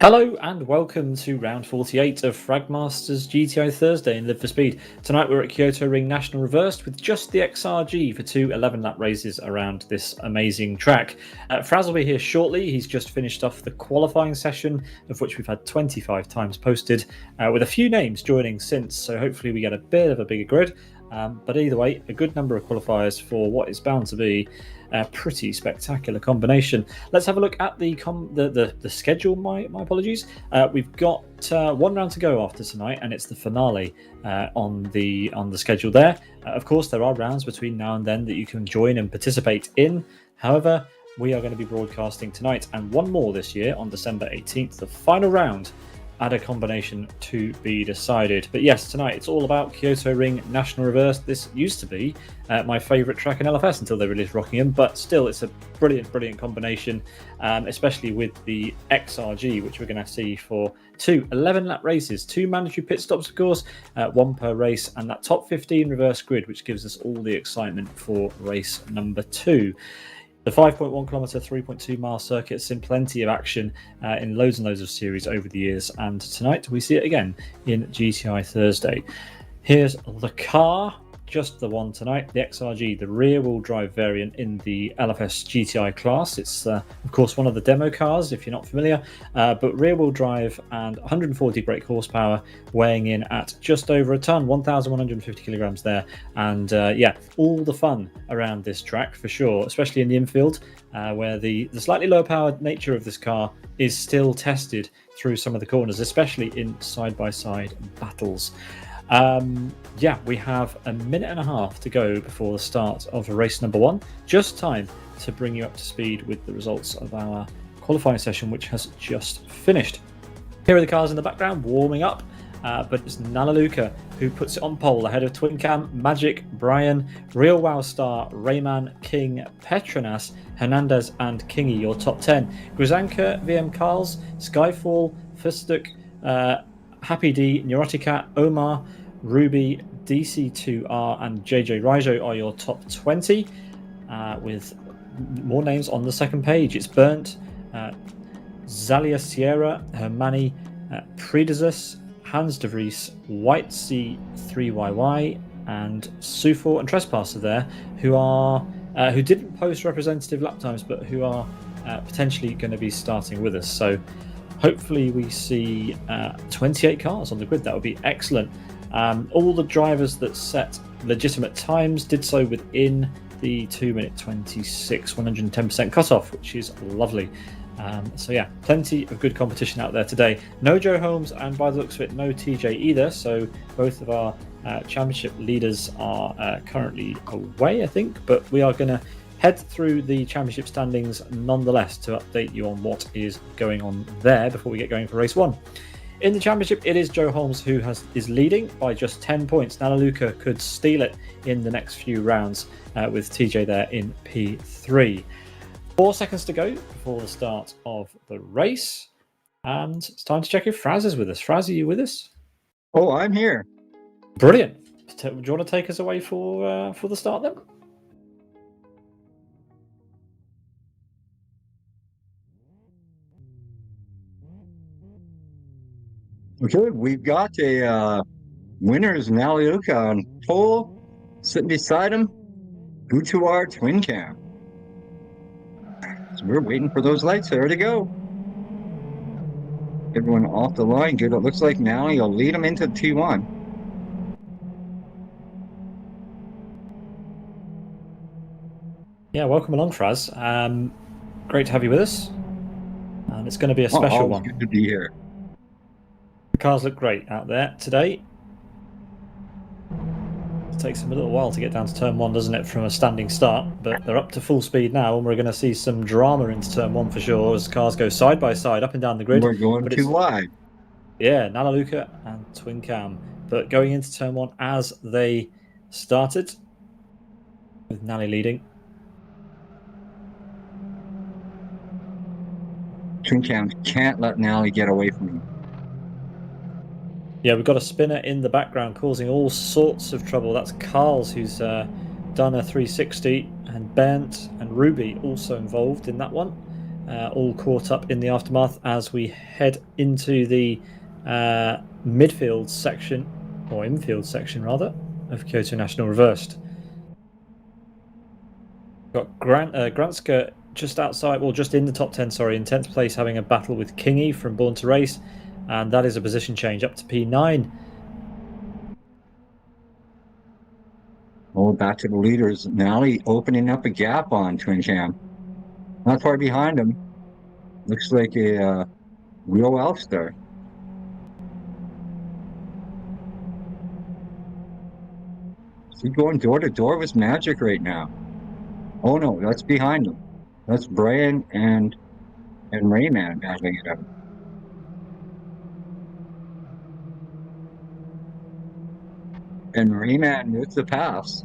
Hello and welcome to round 48 of Fragmaster's GTI Thursday in Live for Speed. Tonight we're at Kyoto Ring National Reversed with just the XRG for two 11-lap races around this amazing track. Fraz will be here shortly. He's just finished off the qualifying session, of which we've had 25 times posted, with a few names joining since, so hopefully we get a bit of a bigger grid. But either way, a good number of qualifiers for what is bound to be a pretty spectacular combination. Let's have a look at the schedule. My apologies. We've got one round to go after tonight, and it's the finale on the schedule there. Of course, there are rounds between now and then that you can join and participate in. However, we are going to be broadcasting tonight and one more this year on December 18th, the final round. Add a combination to be decided. But yes, tonight it's all about Kyoto Ring National Reverse. This used to be my favourite track in LFS until they released Rockingham, but still it's a brilliant combination, especially with the XRG, which we're going to see for two 11-lap races, two mandatory pit stops, of course, one per race, and that top 15 reverse grid, which gives us all the excitement for race number 2. The 5.1 kilometre, 3.2 mile circuit has seen plenty of action in loads and loads of series over the years, and tonight we see it again in GTI Thursday. Here's the car, just the one tonight, the XRG, the rear-wheel drive variant in the LFS GTI class. It's, of course, one of the demo cars, if you're not familiar, but rear-wheel drive and 140 brake horsepower, weighing in at just over a tonne, 1,150 kilograms there. And yeah, all the fun around this track for sure, especially in the infield, where the slightly low-powered nature of this car is still tested through some of the corners, especially in side-by-side battles. Yeah, we have a minute and a half to go before the start of race number 1. Just time to bring you up to speed with the results of our qualifying session, which has just finished. Here are the cars in the background warming up, but it's Nalaluka who puts it on pole ahead of Twin Cam, Magic, Brian, Real Wow Star, Rayman, King, Petronas, Hernandez, and Kingy, your top 10. Grizanka, VM Carls, Skyfall, Fistuk, Happy D, Neurotica, Omar, Ruby, DC2R, and JJ Raijo are your top 20, with more names on the second page. It's Burnt, Zalia Sierra, Hermani, Predezus, Hans de Vries, White Sea 3YY, and Sufor and Trespasser there, who didn't post representative lap times, but who are potentially going to be starting with us. So hopefully we see 28 cars on the grid. That would be excellent. All the drivers that set legitimate times did so within the 2-minute 26 110% cutoff, which is lovely. So yeah, plenty of good competition out there today. No Joe Holmes, and by the looks of it, no TJ either. So both of our championship leaders are currently away, I think. But we are going to head through the championship standings nonetheless to update you on what is going on there before we get going for race 1. In the championship, it is Joe Holmes who is leading by just 10 points. Nalaluka could steal it in the next few rounds with TJ there in P3. 4 seconds to go before the start of the race. And it's time to check if Fraz is with us. Fraz, are you with us? Oh, I'm here. Brilliant. Do you want to take us away for the start then? Okay, we've got a winner's Naliuka on pole. Sitting beside him, Gutuar Twin Cam. So we're waiting for those lights there to go. Everyone off the line. Good. It looks like now he'll lead him into T1. Yeah, welcome along, Fraz. Great to have you with us. And it's going to be a special one. Good to be here. The cars look great out there today. It takes them a little while to get down to turn 1, doesn't it, from a standing start? But they're up to full speed now, and we're going to see some drama into turn 1 for sure as cars go side by side up and down the grid. We're going too wide. Yeah, Nalaluka and Twin Cam. But going into turn 1 as they started, with Nally leading. Twin Cam can't let Nally get away from him. Yeah, we've got a spinner in the background causing all sorts of trouble. That's Carls, who's done a 360, and Bernd and Ruby also involved in that one. all caught up in the aftermath as we head into the midfield section, or infield section rather, of Kyoto National Reversed. Got Granska just outside, well, just in the top 10, sorry, in 10th place, having a battle with Kingy from Born to Race, and that is a position change up to P9. Oh, back to the leaders. Nally opening up a gap on Twin Cam. Not far behind him. Looks like a real Elfstar. Is he going door to door with Magic right now? Oh no, that's behind him. That's Brian and Rayman battling it out. And Rayman with the pass.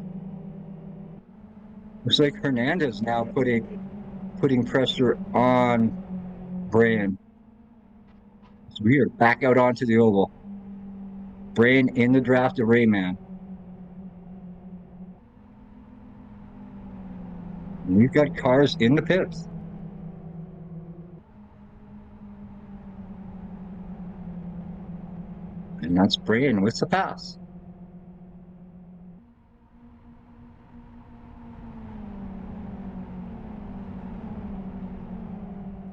Looks like Hernandez now putting pressure on Brian. It's weird. Back out onto the oval. Brian in the draft of Rayman. And we've got cars in the pits. And that's Brian with the pass.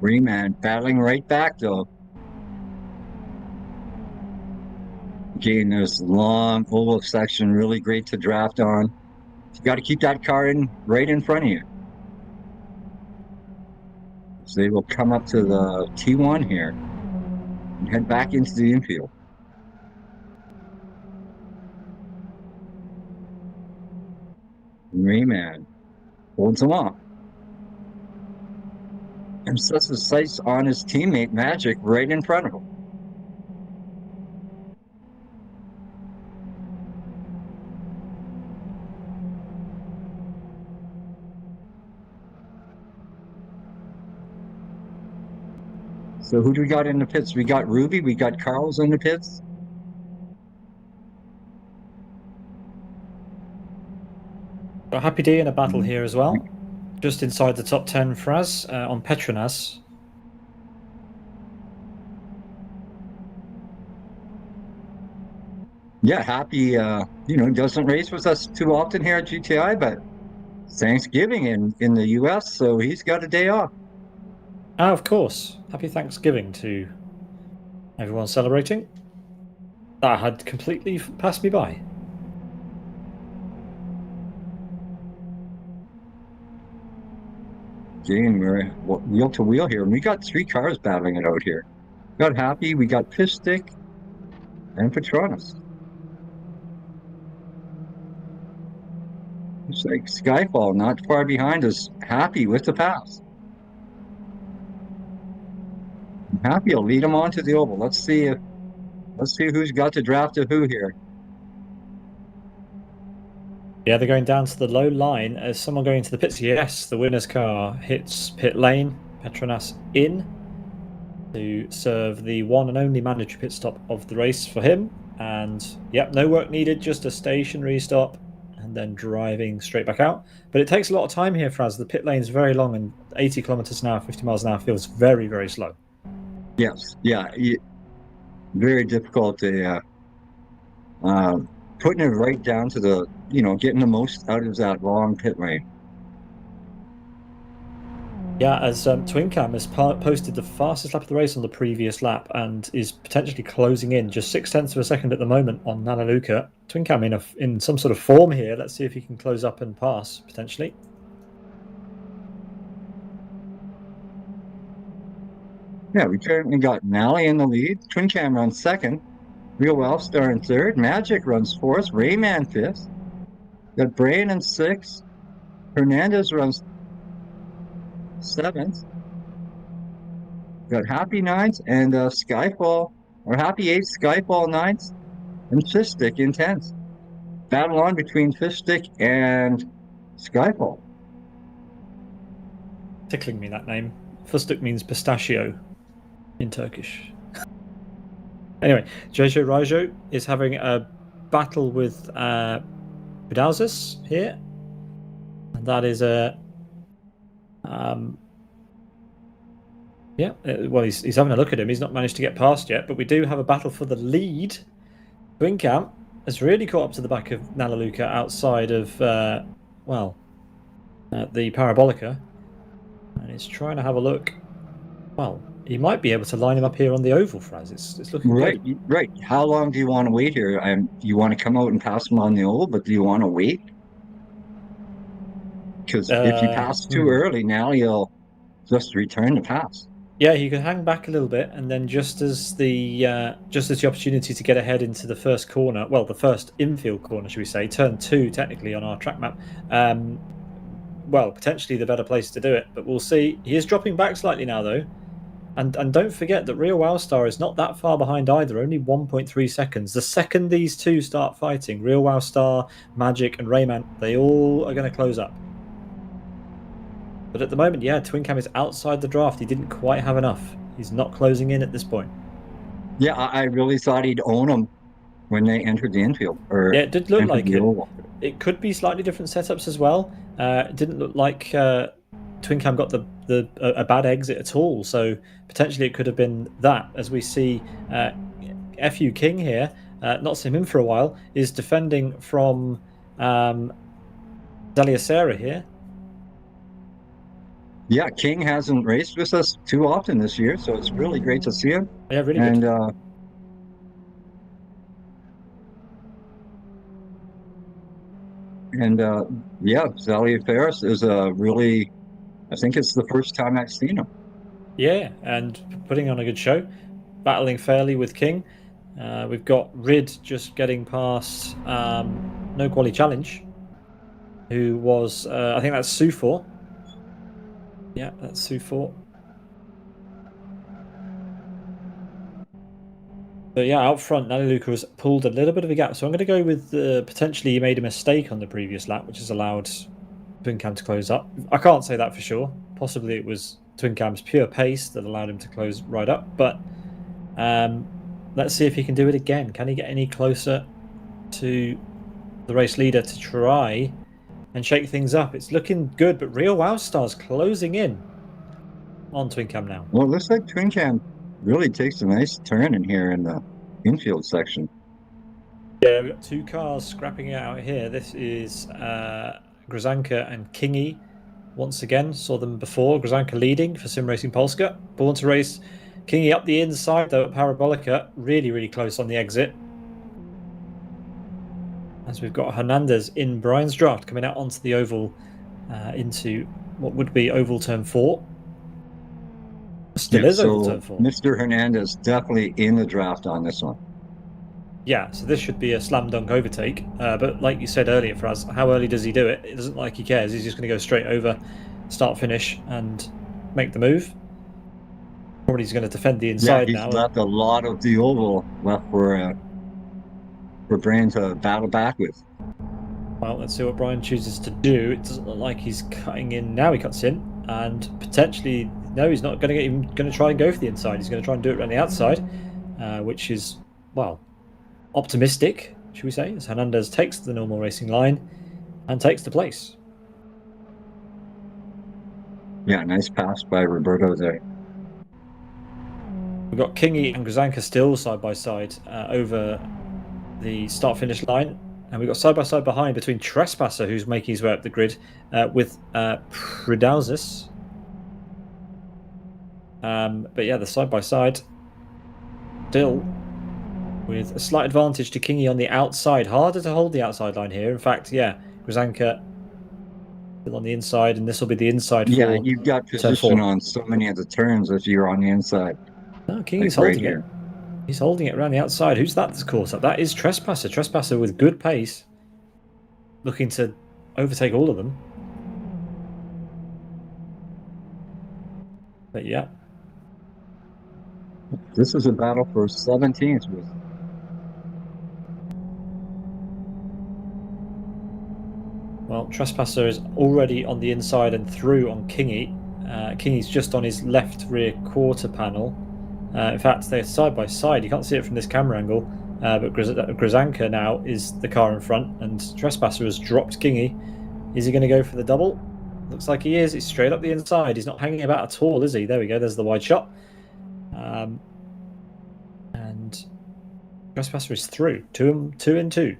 Rayman battling right back though. Getting this long oval section, really great to draft on. You got to keep that car right in front of you. So they will come up to the T1 here and head back into the infield. Rayman holds him off and sets his sights on his teammate Magic right in front of him. So who do we got in the pits? We got Ruby, we got Carl's in the pits. Got Happy D in a battle here as well, just inside the top 10. Fraz on Petronas. Yeah, Happy, doesn't race with us too often here at GTI, but Thanksgiving in the US, so he's got a day off. Ah, of course. Happy Thanksgiving to everyone celebrating. That had completely passed me by. Again, we're wheel to wheel here, and we got three cars battling it out here. We got Happy, we got Fish Stick, and Patronus. It's like Skyfall not far behind us. Happy with the pass. Happy will lead him onto the oval. Let's see who's got the draft of who here. Yeah, they're going down to the low line. Is someone going to the pits? Yes, the winner's car hits pit lane. Petronas in to serve the one and only mandatory pit stop of the race for him. And yep, no work needed, just a stationary stop and then driving straight back out. But it takes a lot of time here, Fraz. The pit lane is very long, and 80 kilometers an hour, 50 miles an hour feels very, very slow. Yes, yeah, very difficult to putting it right down to the, getting the most out of that long pit lane. Yeah, as Twin Cam has posted the fastest lap of the race on the previous lap and is potentially closing in just 0.6 of a second at the moment on Nanaluka. Twin Cam in some sort of form here. Let's see if he can close up and pass potentially. Yeah, we currently got Nally in the lead. Twin Cam runs second. Real Wellstar in third. Magic runs fourth. Rayman fifth. Got Brain in sixth. Hernandez runs seventh. Got Happy ninth and Skyfall, or Happy eighth, Skyfall ninth, and Fish Stick in 10th. Battle on between Fish Stick and Skyfall. Tickling me, that name. Fıstık means pistachio in Turkish. Anyway, Jojo Raijo is having a battle with Bidalzis here. And that is a Yeah, well, he's having a look at him. He's not managed to get past yet, but we do have a battle for the lead. Twinkamp has really caught up to the back of Nalaluka outside of, the Parabolica. And he's trying to have a look. Well, he might be able to line him up here on the oval, Fraz. It's looking Right, good. right. How long do you want to wait here? Do you want to come out and pass him on the oval, but do you want to wait? Because if you pass too early, now he'll just return the pass. Yeah, he can hang back a little bit, and then just as the opportunity to get ahead into the first corner, well, the first infield corner, should we say, turn 2 technically on our track map. Well, potentially the better place to do it, but we'll see. He is dropping back slightly now, though, and don't forget that Real Wowstar is not that far behind either, only 1.3 seconds. The second these two start fighting, Real Wowstar, Magic, and Rayman, they all are going to close up. But at the moment, yeah, Twincam is outside the draft. He didn't quite have enough. He's not closing in at this point. Yeah, I really thought he'd own them when they entered the infield. Yeah, it did look like it. It could be slightly different setups as well. It didn't look like Twincam got a bad exit at all. So potentially it could have been that. As we see, FU King here, not seen him for a while, is defending from Daliacera here. Yeah, King hasn't raced with us too often this year, so it's really great to see him. Yeah, really good. Yeah, Zalia Ferris is really, I think it's the first time I've seen him. Yeah, and putting on a good show, battling fairly with King. We've got Rid just getting past No Quali Challenge, who was, I think that's Sufor. Yeah, that's Sufor. But yeah, out front, Nalaluka has pulled a little bit of a gap. So I'm going to go with potentially he made a mistake on the previous lap, which has allowed Twincam to close up. I can't say that for sure. Possibly it was Twincam's pure pace that allowed him to close right up. But let's see if he can do it again. Can he get any closer to the race leader to try and shake things up? It's looking good, but Real Wowstar's closing in on Twincam now. Well, it looks like Twincam really takes a nice turn in here in the infield section. Yeah, we've got two cars scrapping it out here. This is Grzanka and Kingy. Once again, saw them before. Grzanka leading for Sim Racing Polska. Born to race. Kingy up the inside, though, at Parabolica. Really, really close on the exit. As we've got Hernandez in Brian's draft coming out onto the oval into what would be oval turn 4. Still is oval turn 4. Mr. Hernandez definitely in the draft on this one. Yeah, so this should be a slam dunk overtake. But like you said earlier, for us, how early does he do it? It doesn't like he cares. He's just going to go straight over, start finish, and make the move. Probably he's going to defend the inside now. He's left a lot of the oval left for Brian to battle back with. Well, let's see what Brian chooses to do. It doesn't look like he's cutting in. Now he cuts in, and potentially, no, he's not going to try and go for the inside. He's going to try and do it around the outside, which is, well, optimistic, should we say, as Hernandez takes the normal racing line and takes the place. Yeah, nice pass by Roberto there. We've got Kingy and Grzanka still side by side over the start-finish line. And we've got side-by-side behind between Trespasser, who's making his way up the grid, with Pridauzis. But yeah, the side-by-side still with a slight advantage to Kingy on the outside. Harder to hold the outside line here. In fact, yeah, Grzanka still on the inside, and this will be the inside for Yeah, you've got position on so many of the turns if you're on the inside. No, Kingy's holding it. He's holding it around the outside. Who's that that's caught up? That is Trespasser. Trespasser with good pace. Looking to overtake all of them. But yeah. This is a battle for 17th. Well, Trespasser is already on the inside and through on Kingy. Kingy's just on his left rear quarter panel. In fact, they're side by side. You can't see it from this camera angle, but Grzanka now is the car in front, and Trespasser has dropped Kingy. Is he going to go for the double? Looks like he is. He's straight up the inside. He's not hanging about at all, is he? There we go. There's the wide shot. And Fragmaster is through. Two and two.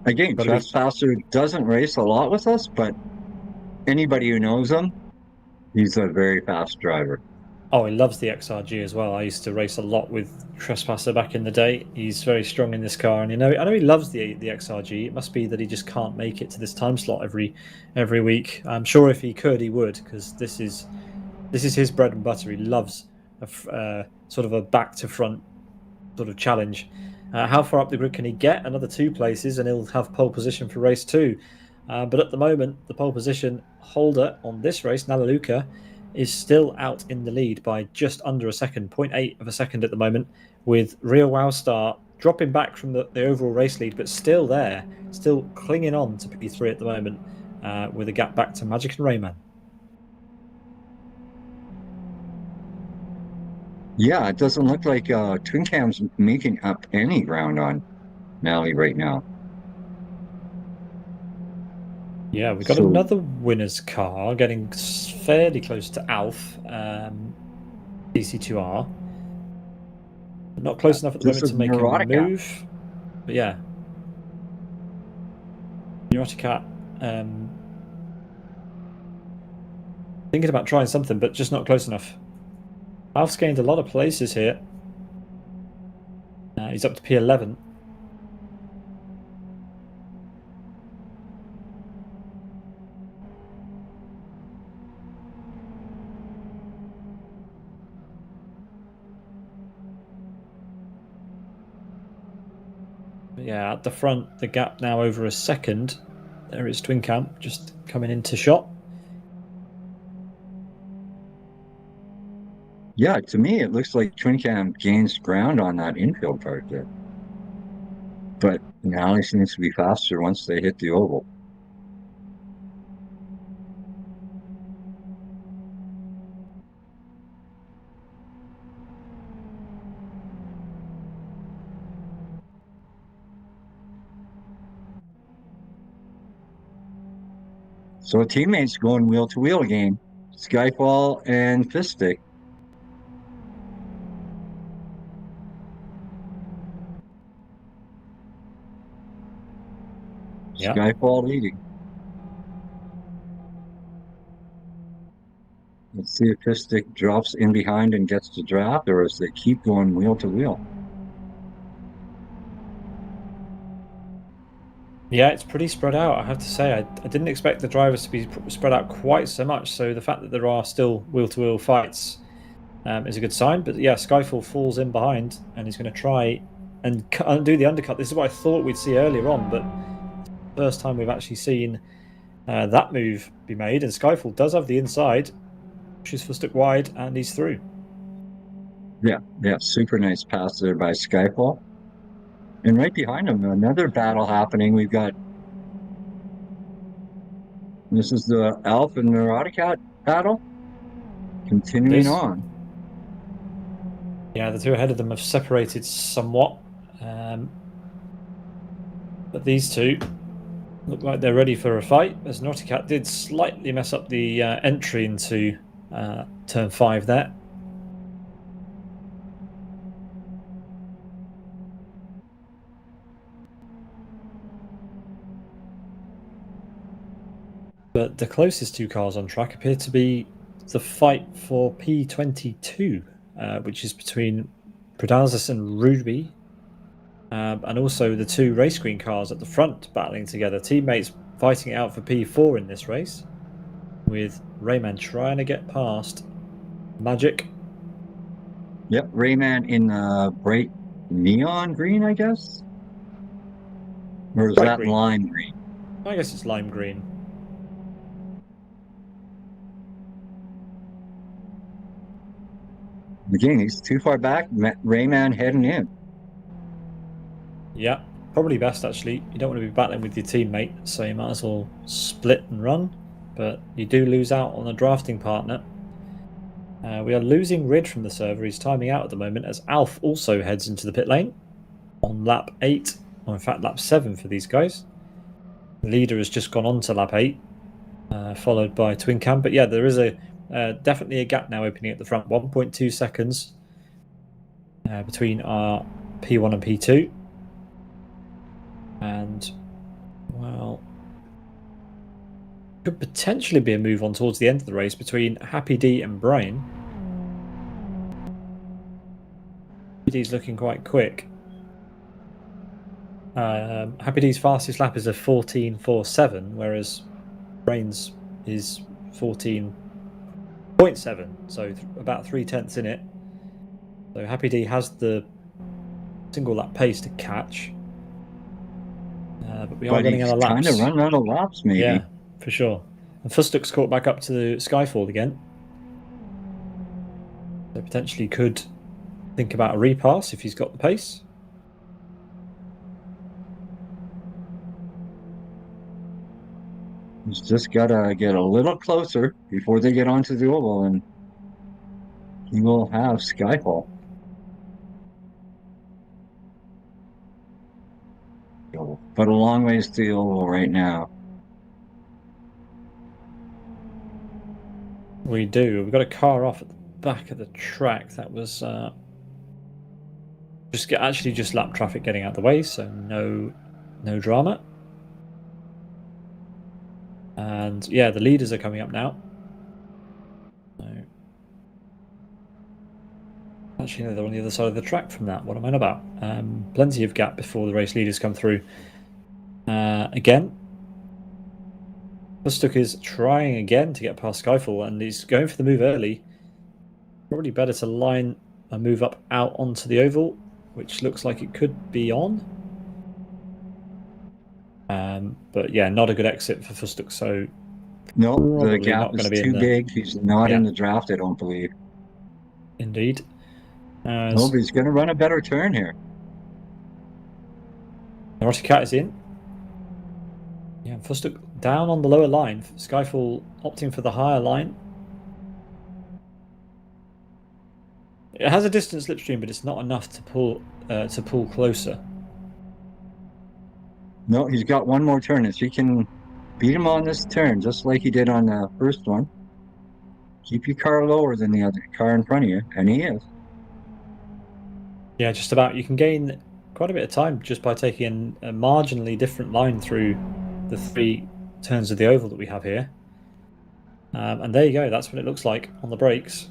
Again, Fragmaster doesn't race a lot with us, but anybody who knows him, he's a very fast driver. Oh, he loves the XRG as well. I used to race a lot with Fragmaster back in the day. He's very strong in this car, and I know he loves the XRG. It must be that he just can't make it to this time slot every week. I'm sure if he could, he would, because this is his bread and butter. He loves a sort of a back to front sort of challenge. How far up the grid can he get? Another 2 places, and he'll have pole position for race 2. But at the moment, the pole position holder on this race, Nalaluka, is still out in the lead by just under a second, 0.8 of a second at the moment, with Real Wow Star dropping back from the overall race lead, but still there, still clinging on to P3 at the moment, with a gap back to Magic and Rayman. Yeah, it doesn't look like Twin Cam's making up any ground on Nally right now. Yeah, we've got another winner's car getting fairly close to Alf, DC2R. Not close enough at the moment to make a move. But yeah. Neurotica thinking about trying something, but just not close enough. Alf's gained a lot of places here. He's up to P11. Yeah, at the front, the gap now over a second. There is Twin Cam just coming into shot. Yeah, to me, it looks like Twin Cam gains ground on that infield part there. But Nally seems to be faster once they hit the oval. So teammates going wheel to wheel again. Skyfall and Fiststick. Yeah. Skyfall leading. Let's see if Fiststick drops in behind and gets the draft, or as they keep going wheel to wheel. Yeah, it's pretty spread out, I have to say. I didn't expect the drivers to be spread out quite so much, so the fact that there are still wheel-to-wheel fights is a good sign. But yeah, Skyfall falls in behind, and he's going to try and do the undercut. This is what I thought we'd see earlier on, but first time we've actually seen that move be made. And Skyfall does have the inside, pushes Fiststick wide, and he's through. Yeah, super nice pass there by Skyfall. And right behind him, another battle happening. We've got, this is the Alf and Neurotica battle continuing on. Yeah, the two ahead of them have separated somewhat. But these two look like they're ready for a fight, as Nautica did slightly mess up the entry into turn 5 there. But the closest 2 cars on track appear to be the fight for P22, which is between Predazis and Ruby, and also the 2 race green cars at the front battling together. Teammates fighting it out for P4 in this race, with Rayman trying to get past Magic. Yep, Rayman in bright neon green, I guess? Or is that green. Lime green? I guess it's lime green. Again, he's too far back. Rayman heading in. Yeah, probably best actually. You don't want to be battling with your teammate, so you might as well split and run. But you do lose out on a drafting partner. We are losing Rid from the server. He's timing out at the moment as Alf also heads into the pit lane on lap 8, or in fact lap 7 for these guys. The leader has just gone on to lap 8, followed by Twin Cam. But yeah, there is a definitely a gap now opening at the front. 1.2 seconds between our P1 and P2. And, well, could potentially be a move on towards the end of the race between Happy D and Brian. Happy D's looking quite quick. Happy D's fastest lap is a 14.47, whereas Brain's is 14.7, so about 3/10 in it. So Happy D has the single lap pace to catch, but we are running out of laps. Kind of run out of laps, maybe. Yeah, for sure. And Fustuk's caught back up to Skyfall again, so potentially could think about a repass if he's got the pace. He's just got to get a little closer before they get onto the oval, and he will have Skyfall. But a long ways to the oval right now. We do. We've got a car off at the back of the track. That was just lap traffic getting out of the way, so no drama. And yeah, the leaders are coming up now. So, actually, no, they're on the other side of the track from that. What am I on about? Plenty of gap before the race leaders come through. Again, Fustuk is trying again to get past Skyfall, and he's going for the move early. Probably better to line a move up out onto the oval, which looks like it could be on. But yeah, not a good exit for Fustuk, so no, the gap is too big. He's not in the draft, I don't believe. Indeed. No, but he's going to run a better turn here. Cat is in. Yeah, Fustuk down on the lower line. Skyfall opting for the higher line. It has a distance slipstream, but it's not enough to pull closer. No, he's got one more turn. If he can beat him on this turn, just like he did on the first one, keep your car lower than the other car in front of you, and he is. Yeah, just about. You can gain quite a bit of time just by taking a marginally different line through the 3 turns of the oval that we have here. And there you go. That's what it looks like on the brakes.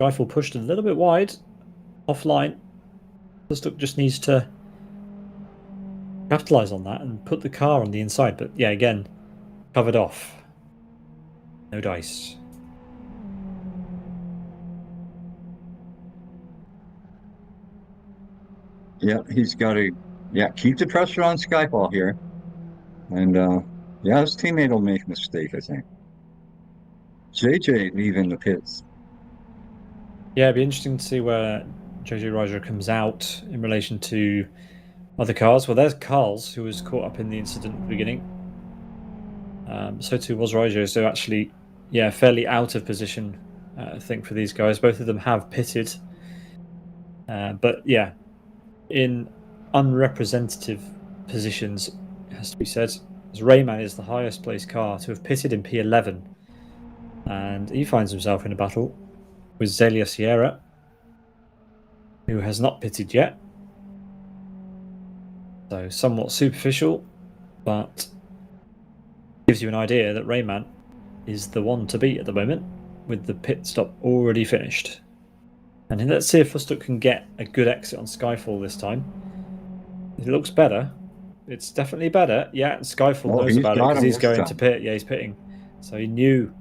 Rifle pushed a little bit wide, offline. Fustuk just needs to capitalize on that and put the car on the inside. But yeah, again, covered off. No dice. Yeah, he's got to keep the pressure on Skyfall here. And yeah, his teammate will make a mistake, I think. JJ leaving the pits. Yeah, it'd be interesting to see where JJ Riser comes out in relation to other cars. Well, there's Carl's, who was caught up in the incident at the beginning. So too was Riser. So actually, yeah, fairly out of position, I think, for these guys. Both of them have pitted. But yeah, in unrepresentative positions, it has to be said. As Rayman is the highest placed car to have pitted in P11. And he finds himself in a battle with Zelia Sierra, who has not pitted yet. So somewhat superficial, but gives you an idea that Rayman is the one to beat at the moment, with the pit stop already finished. And let's see if Fustuk can get a good exit on Skyfall this time. It looks better. It's definitely better. Yeah, Skyfall knows about it because he's going to pit. Yeah, he's pitting. So he knew.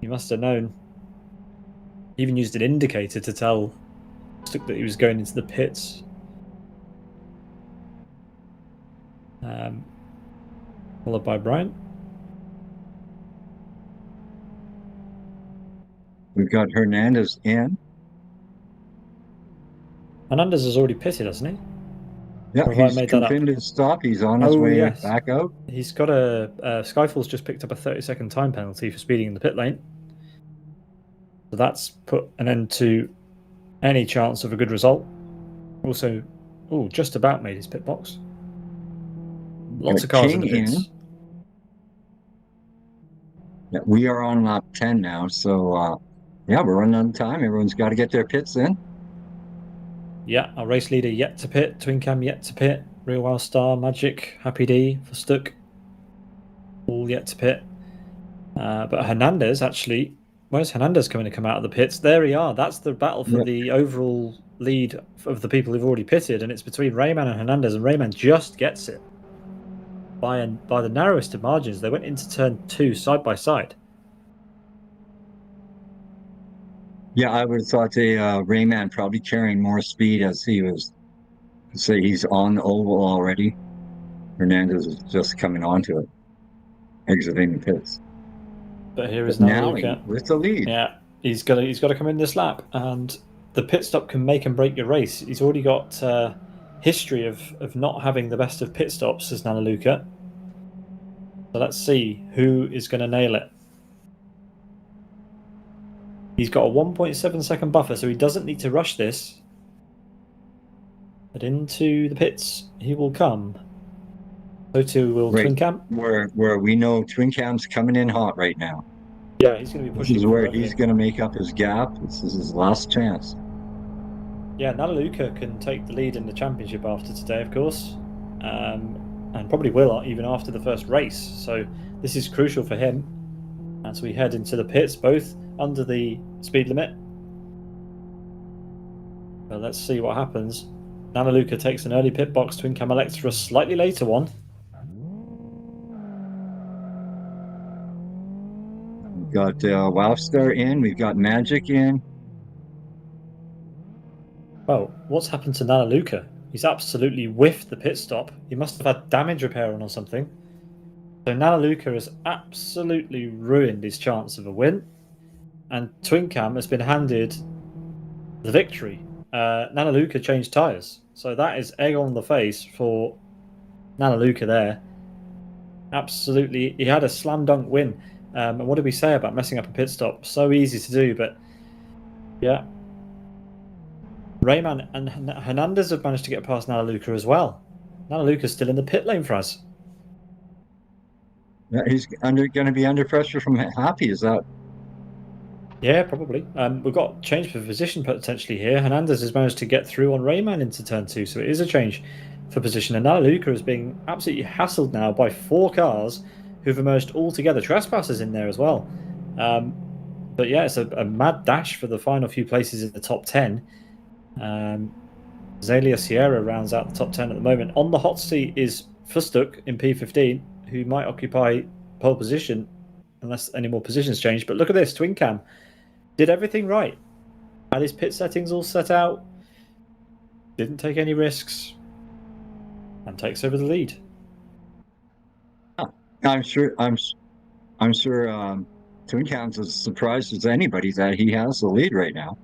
He must have known. He even used an indicator to tell Fustuk that he was going into the pits. Followed by Brian. We've got Hernandez in. Hernandez has already pitted, hasn't he? Yeah, he's confirmed his stop. He's on his way back out. He's got a Skyfall's just picked up a 30-second time penalty for speeding in the pit lane. So that's put an end to any chance of a good result. Also, just about made his pit box. Lots of cars in the King pits. Yeah, we are on lap 10 now, so yeah, we're running out of time. Everyone's got to get their pits in. Yeah, our race leader yet to pit. Twin Cam yet to pit. Real Wild Star, Magic, Happy D for Stuck. All yet to pit. But Hernandez actually, where's Hernandez coming to come out of the pits? There we are. That's the battle for the overall lead of the people who've already pitted, and it's between Rayman and Hernandez, and Rayman just gets it by the narrowest of margins. They went into turn 2 side by side. Yeah, I would have thought Rayman probably carrying more speed as he was, say he's on the oval already. Hernandez is just coming onto it, exiting the pits. But here is But Nally Nanaluka. with the lead. Yeah, he's got to come in this lap, and the pit stop can make and break your race. He's already got history of not having the best of pit stops as Nanaluka. So let's see who is going to nail it. He's got a 1.7 second buffer, so he doesn't need to rush this. But into the pits he will come. So too will Twin Cam. Where we know Twin Cam's coming in hot right now. Yeah, he's going to be pushing. This is where he's going to make up his gap. This is his last chance. Yeah, Nanaluka can take the lead in the championship after today, of course, and probably will even after the first race. So this is crucial for him as we head into the pits, both under the speed limit. But let's see what happens. Nanaluka takes an early pit box. Twin Cam elects for a slightly later one. We've got Wowstar in. We've got Magic in. Well, what's happened to Nanaluka? He's absolutely whiffed the pit stop. He must have had damage repair on or something. So Nanaluka has absolutely ruined his chance of a win. And Twin Cam has been handed the victory. Nanaluka changed tyres. So that is egg on the face for Nanaluka there. Absolutely. He had a slam dunk win. And what did we say about messing up a pit stop? So easy to do, but yeah. Rayman and Hernandez have managed to get past Nanaluka as well. Nanaluka's still in the pit lane for us. Yeah, he's going to be under pressure from Happy, is that? Yeah, probably. We've got change for position potentially here. Hernandez has managed to get through on Rayman into turn 2, so it is a change for position. And Nanaluka is being absolutely hassled now by 4 cars who've emerged all together. Trespassers in there as well. But yeah, it's a mad dash for the final few places in the top 10. Zalia Sierra rounds out the top 10 at the moment. On the hot seat is Fustuk in P15, who might occupy pole position unless any more positions change. But look at this, Twin Cam did everything right. Had his pit settings all set out, didn't take any risks, and takes over the lead. I'm sure Twin Cam's as surprised as anybody that he has the lead right now.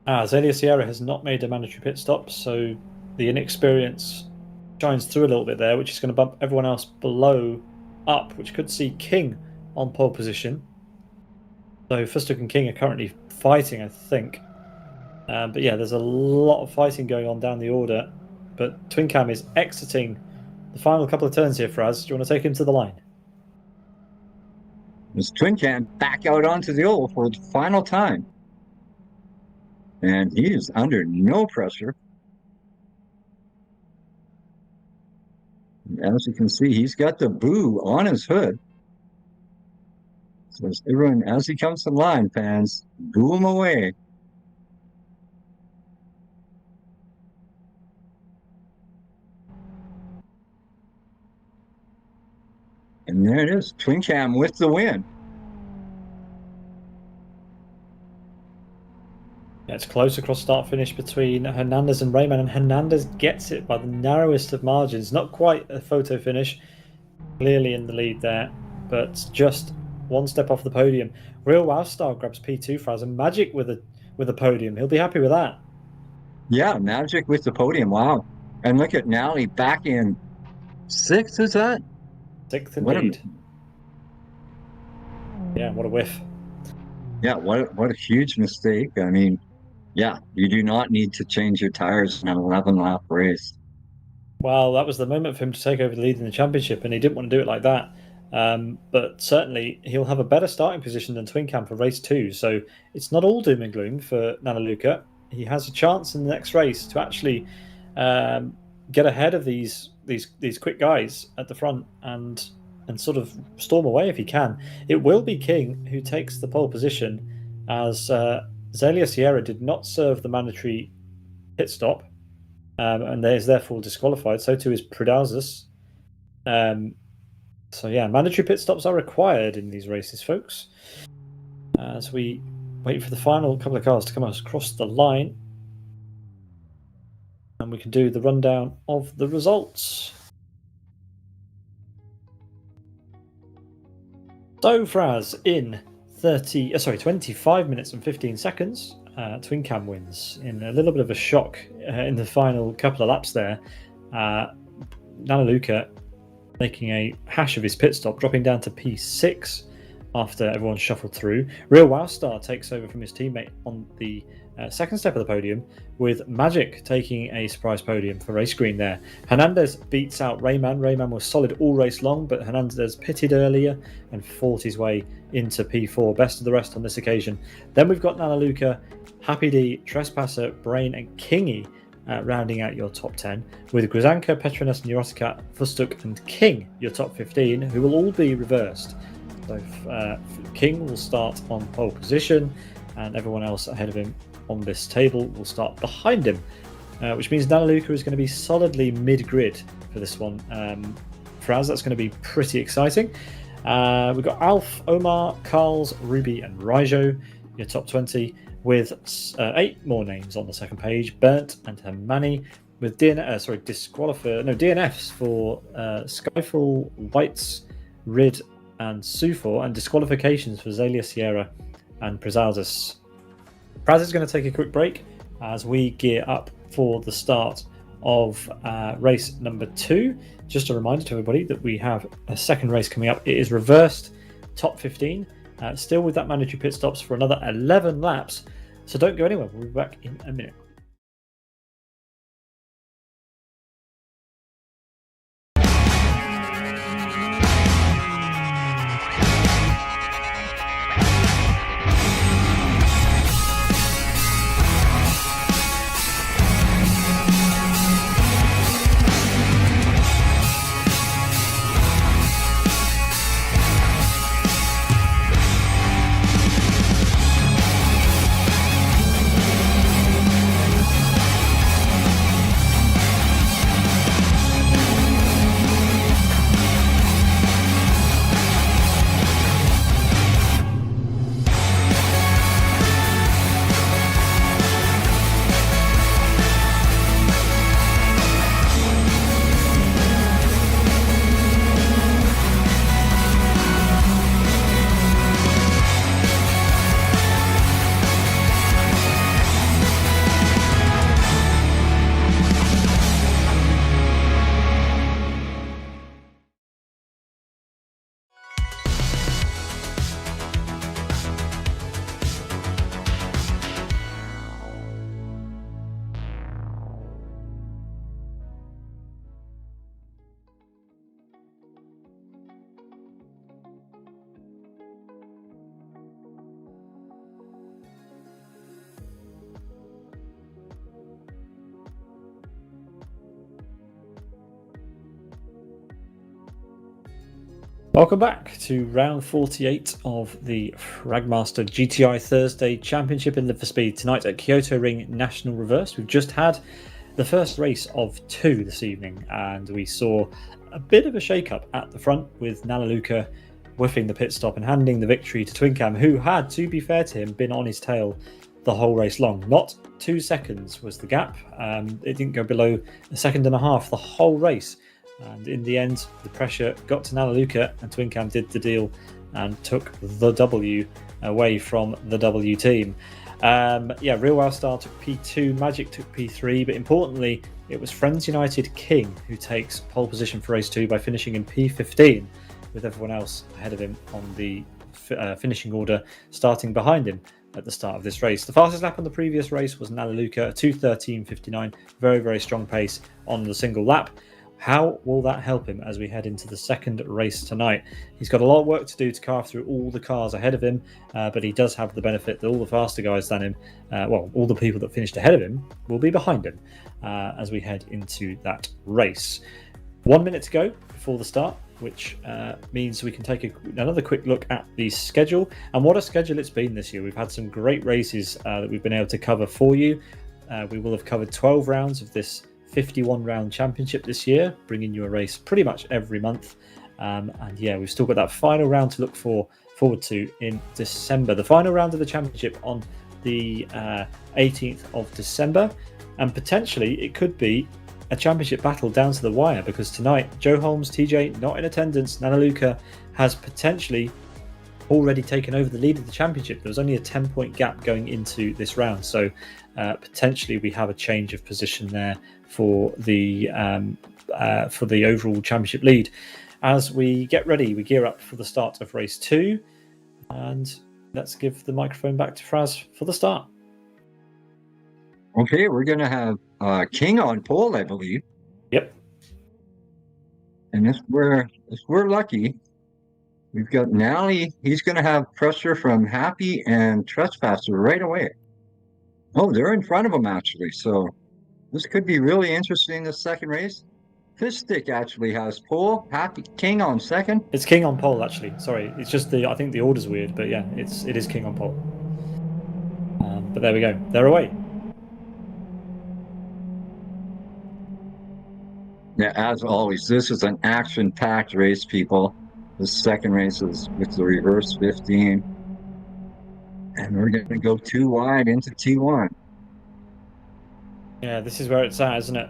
Zalia Sierra has not made a mandatory pit stop, so the inexperience shines through a little bit there, which is going to bump everyone else below up, which could see King on pole position. So Fustuk and King are currently fighting, I think. But yeah, there's a lot of fighting going on down the order. But Twin Cam is exiting the final couple of turns here for us. Do you want to take him to the line? This Twin Cam back out onto the oval for the final time. And he is under no pressure. As you can see, he's got the boo on his hood. So everyone, as he comes to the line, fans, boo him away. And there it is, Twin Cam with the win. Yeah, it's close across start finish between Hernandez and Rayman, and Hernandez gets it by the narrowest of margins. Not quite a photo finish, clearly in the lead there, but just one step off the podium. Real Wowstar grabs P2 for us, and Magic with a podium. He'll be happy with that. Yeah, Magic with the podium. Wow. And look at Nally back in 6th, is that? 6th indeed. Yeah, what a whiff. Yeah, what a huge mistake. I mean, yeah, you do not need to change your tires in an 11-lap race. Well, that was the moment for him to take over the lead in the championship, and he didn't want to do it like that. But certainly, he'll have a better starting position than Twin Cam for race 2. So it's not all doom and gloom for Nanaluka. He has a chance in the next race to actually get ahead of these quick guys at the front and sort of storm away if he can. It will be King who takes the pole position, as Zalia Sierra did not serve the mandatory pit stop. And is therefore disqualified. So too is Prudazes. So yeah, mandatory pit stops are required in these races, folks. As we wait for the final couple of cars to come across the line, and we can do the rundown of the results. So Fraz in 25 minutes and 15 seconds. Twin Cam wins in a little bit of a shock in the final couple of laps there. Nanaluka making a hash of his pit stop, dropping down to P6 after everyone shuffled through. Real Wowstar takes over from his teammate on the second step of the podium, with Magic taking a surprise podium for race green there. Hernandez beats out Rayman. Rayman was solid all race long, but Hernandez pitted earlier and fought his way into P4. Best of the rest on this occasion. Then we've got Nanaluka, Happy D, Trespasser, Brain and Kingy rounding out your top 10, with Grizanka, Petronas, Neurotica, Fustuk and King your top 15, who will all be reversed. So King will start on pole position, and everyone else ahead of him on this table will start behind him, which means Nanaluka is going to be solidly mid-grid for this one. Fraz, that's going to be pretty exciting. We've got Alf, Omar, Carls, Ruby and Raijo, your top 20, with 8 more names on the second page. Burnt and Hermani, with DNFs for Skyfall, Whites, Rid and Sufor, and disqualifications for Zalia Sierra and Prezaldas. Praz is going to take a quick break as we gear up for the start of race number 2. Just a reminder to everybody that we have a second race coming up. It is reversed top 15, still with that mandatory pit stops for another 11 laps. So don't go anywhere. We'll be back in a minute. Welcome back to round 48 of the Fragmaster GTI Thursday Championship in Live for Speed tonight at Kyoto Ring National Reverse. We've just had the first race of 2 this evening, and we saw a bit of a shake-up at the front with Nanaluka whiffing the pit stop and handing the victory to Twin Cam, who had, to be fair to him, been on his tail the whole race long. Not 2 seconds was the gap. It didn't go below a second and a half the whole race. And in the end, the pressure got to Nanaluka, and Twin Cam did the deal and took the W away from the W team. Real Wowstar took P2, Magic took P3, but importantly, it was Friends United King who takes pole position for race 2 by finishing in P15, with everyone else ahead of him on the finishing order, starting behind him at the start of this race. The fastest lap on the previous race was Nanaluka, 2:13.59, very, very strong pace on the single lap. How will that help him as we head into the second race tonight? He's got a lot of work to do to carve through all the cars ahead of him, but he does have the benefit that all the faster guys than him, all the people that finished ahead of him, will be behind him as we head into that race. 1 minute to go before the start, which means we can take another quick look at the schedule. And what a schedule it's been this year. We've had some great races that we've been able to cover for you. We will have covered 12 rounds of this 51 round championship this year, bringing you a race pretty much every month. And yeah, we've still got that final round to look forward to in December. The final round of the championship on the 18th of December. And potentially it could be a championship battle down to the wire, because tonight Joe Holmes, TJ not in attendance. Nanaluka has potentially already taken over the lead of the championship. There was only a 10-point gap going into this round, so potentially we have a change of position there for the overall championship lead. As we get ready, we gear up for the start of race 2, and let's give the microphone back to Fraz for the start. Okay, we're going to have King on pole, I believe. Yep. And if we're lucky, we've got Nally. He's going to have pressure from Happy and Trespasser right away. Oh, they're in front of him, actually. So this could be really interesting, this second race. Fiststick actually has pole. Happy King on second. It's King on pole, actually. Sorry, it's just I think the order's weird, but yeah, it is King on pole. But there we go. They're away. Yeah, as always, this is an action-packed race, people. The second race is with the reverse 15. And we're going to go 2 wide into T1. Yeah, this is where it's at, isn't it?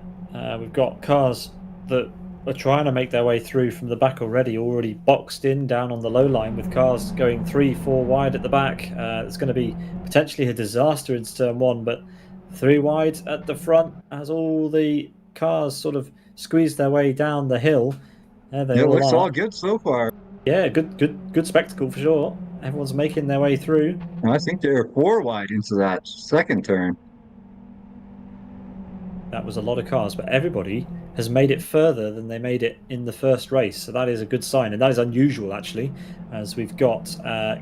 We've got cars that are trying to make their way through from the back already boxed in down on the low line, with cars going 3-4 wide at the back. It's going to be potentially a disaster in turn 1, but 3 wide at the front as all the cars sort of squeeze their way down the hill. There they It all looks are. all good so far. Yeah, good spectacle for sure. Everyone's making their way through. I think they're 4 wide into that second turn. That was a lot of cars, but everybody has made it further than they made it in the first race, so that is a good sign, and that is unusual actually, as we've got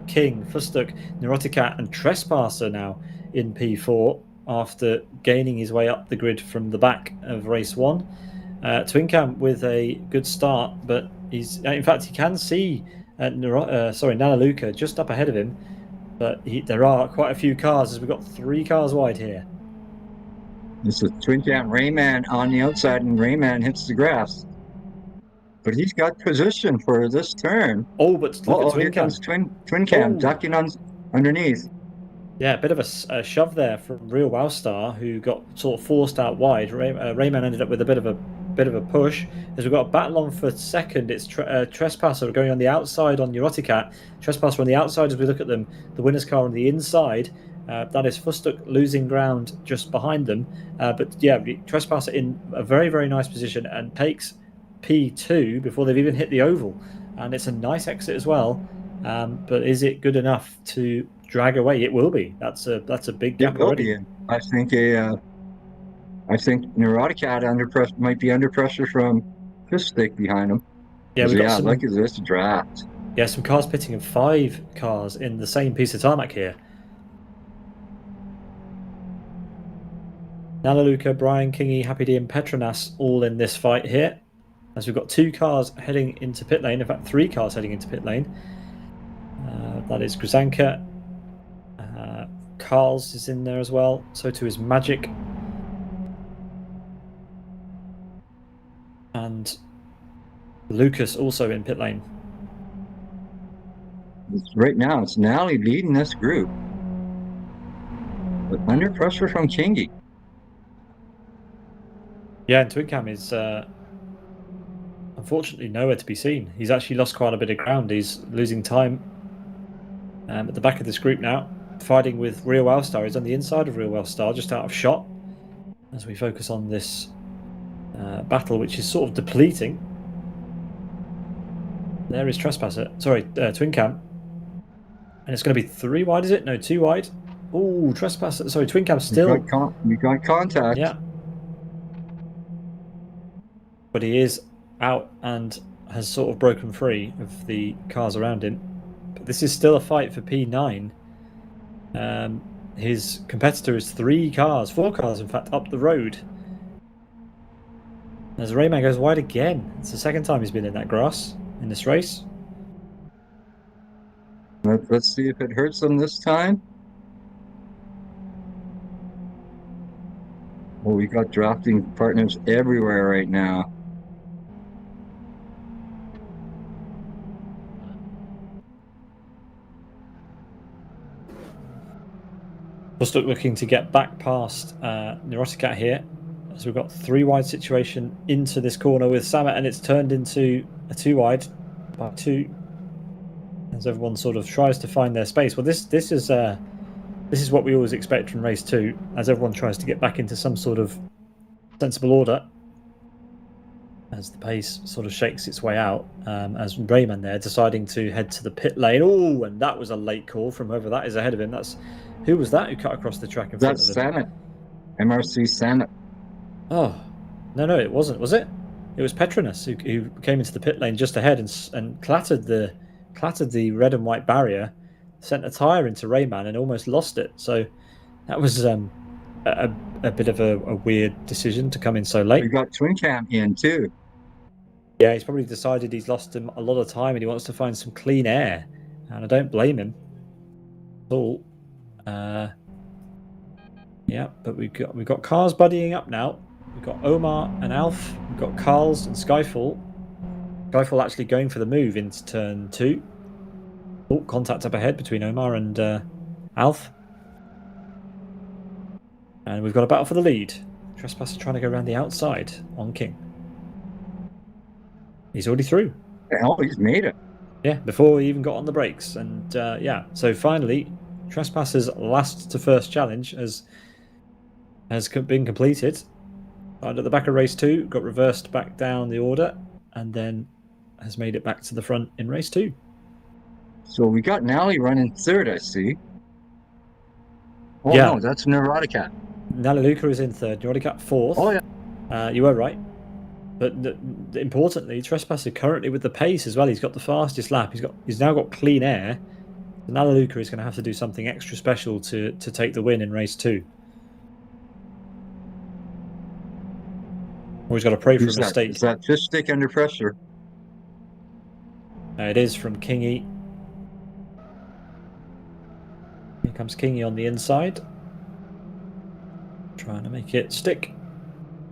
King, Fustuk, Neuroticat and Trespasser now in P4 after gaining his way up the grid from the back of race 1. Twincam with a good start, but he's in fact he can see Nanaluka just up ahead of him, but there are quite a few cars, as we've got 3 cars wide here. This is Twincam Rayman on the outside, and Rayman hits the grass. But he's got position for this turn. Oh, but look at here comes Twincam ducking underneath. Yeah, a bit of a shove there from Real Wowstar, who got sort of forced out wide. Rayman ended up with a bit of a push. As we've got a battle on for second, it's Trespasser going on the outside on Neuroticat. Trespasser on the outside as we look at them. The winner's car on the inside. That is Fustuk losing ground just behind them. But yeah, Trespasser in a very, very nice position and takes P2 before they've even hit the oval. And it's a nice exit as well. But is it good enough to drag away? It will be. That's a big gap already. I think Neuroticat might be under pressure from Fiststick behind him. Yeah, look at this draft. Yeah, some cars pitting of 5 cars in the same piece of tarmac here. Nanaluka, Brian, Kingy, Happy D and Petronas all in this fight here, as we've got 2 cars heading into pit lane, in fact 3 cars heading into pit lane. That is Grzanka. Carl's is in there as well, so too is Magic. And Lucas also in pit lane. Right now it's Nally leading this group, but under pressure from Kingy. Yeah, and Twincam is unfortunately nowhere to be seen. He's actually lost quite a bit of ground. He's losing time at the back of this group now, fighting with Real Wowstar. He's on the inside of Real Wowstar, just out of shot, as we focus on this battle, which is sort of depleting. There is Trespasser. Sorry, Twincam. And it's going to be 3 wide, is it? No, 2 wide. Oh, Trespasser. Sorry, Twincam still. We got contact. Yeah. but he is out and has sort of broken free of the cars around him. But this is still a fight for P9. His competitor is 4 cars, in fact, up the road. As Rayman goes wide again. It's the second time he's been in that grass in this race. Let's see if it hurts him this time. Well, we got drafting partners everywhere right now. Just looking to get back past Neuroticat here, as we've got 3 wide situation into this corner with Samet, and it's turned into a 2 wide by 2. As everyone sort of tries to find their space. Well, this is what we always expect from race 2, as everyone tries to get back into some sort of sensible order. As the pace sort of shakes its way out, as Rayman there deciding to head to the pit lane. Oh, and that was a late call from whoever that is ahead of him. Who was that who cut across the track in front of him? That's Samet. MRC Samet. Oh, no, it wasn't, was it? It was Petronas who came into the pit lane just ahead and clattered the red and white barrier, sent a tyre into Rayman and almost lost it. So that was a bit of a weird decision to come in so late. We got Twin Cam in too. Yeah, he's probably decided he's lost him a lot of time and he wants to find some clean air. And I don't blame him at all. Yeah, but we've got cars buddying up now. We've got Omar and Alf. We've got Carls and Skyfall. Skyfall actually going for the move into turn 2. Oh, contact up ahead between Omar and Alf. And we've got a battle for the lead. Trespasser trying to go around the outside on King. He's already through. Oh, he's made it. Yeah, before he even got on the brakes. And yeah, so finally, Trespasser's last to first challenge has been completed. Right at the back of race 2, got reversed back down the order, and then has made it back to the front in race 2. So we got Nally running 3rd, I see. Oh, yeah. No, that's Neuroticat. Nalaluka is in 3rd, Neuroticat 4th. Oh, yeah. You were right. But importantly, Trespasser currently with the pace as well. He's got the fastest lap. He's now got clean air. Nalaluka is going to have to do something extra special to take the win in race 2. Or he's got to pray for a mistake. Is that fish stick under pressure? It is from Kingy. Here comes Kingy on the inside. Trying to make it stick.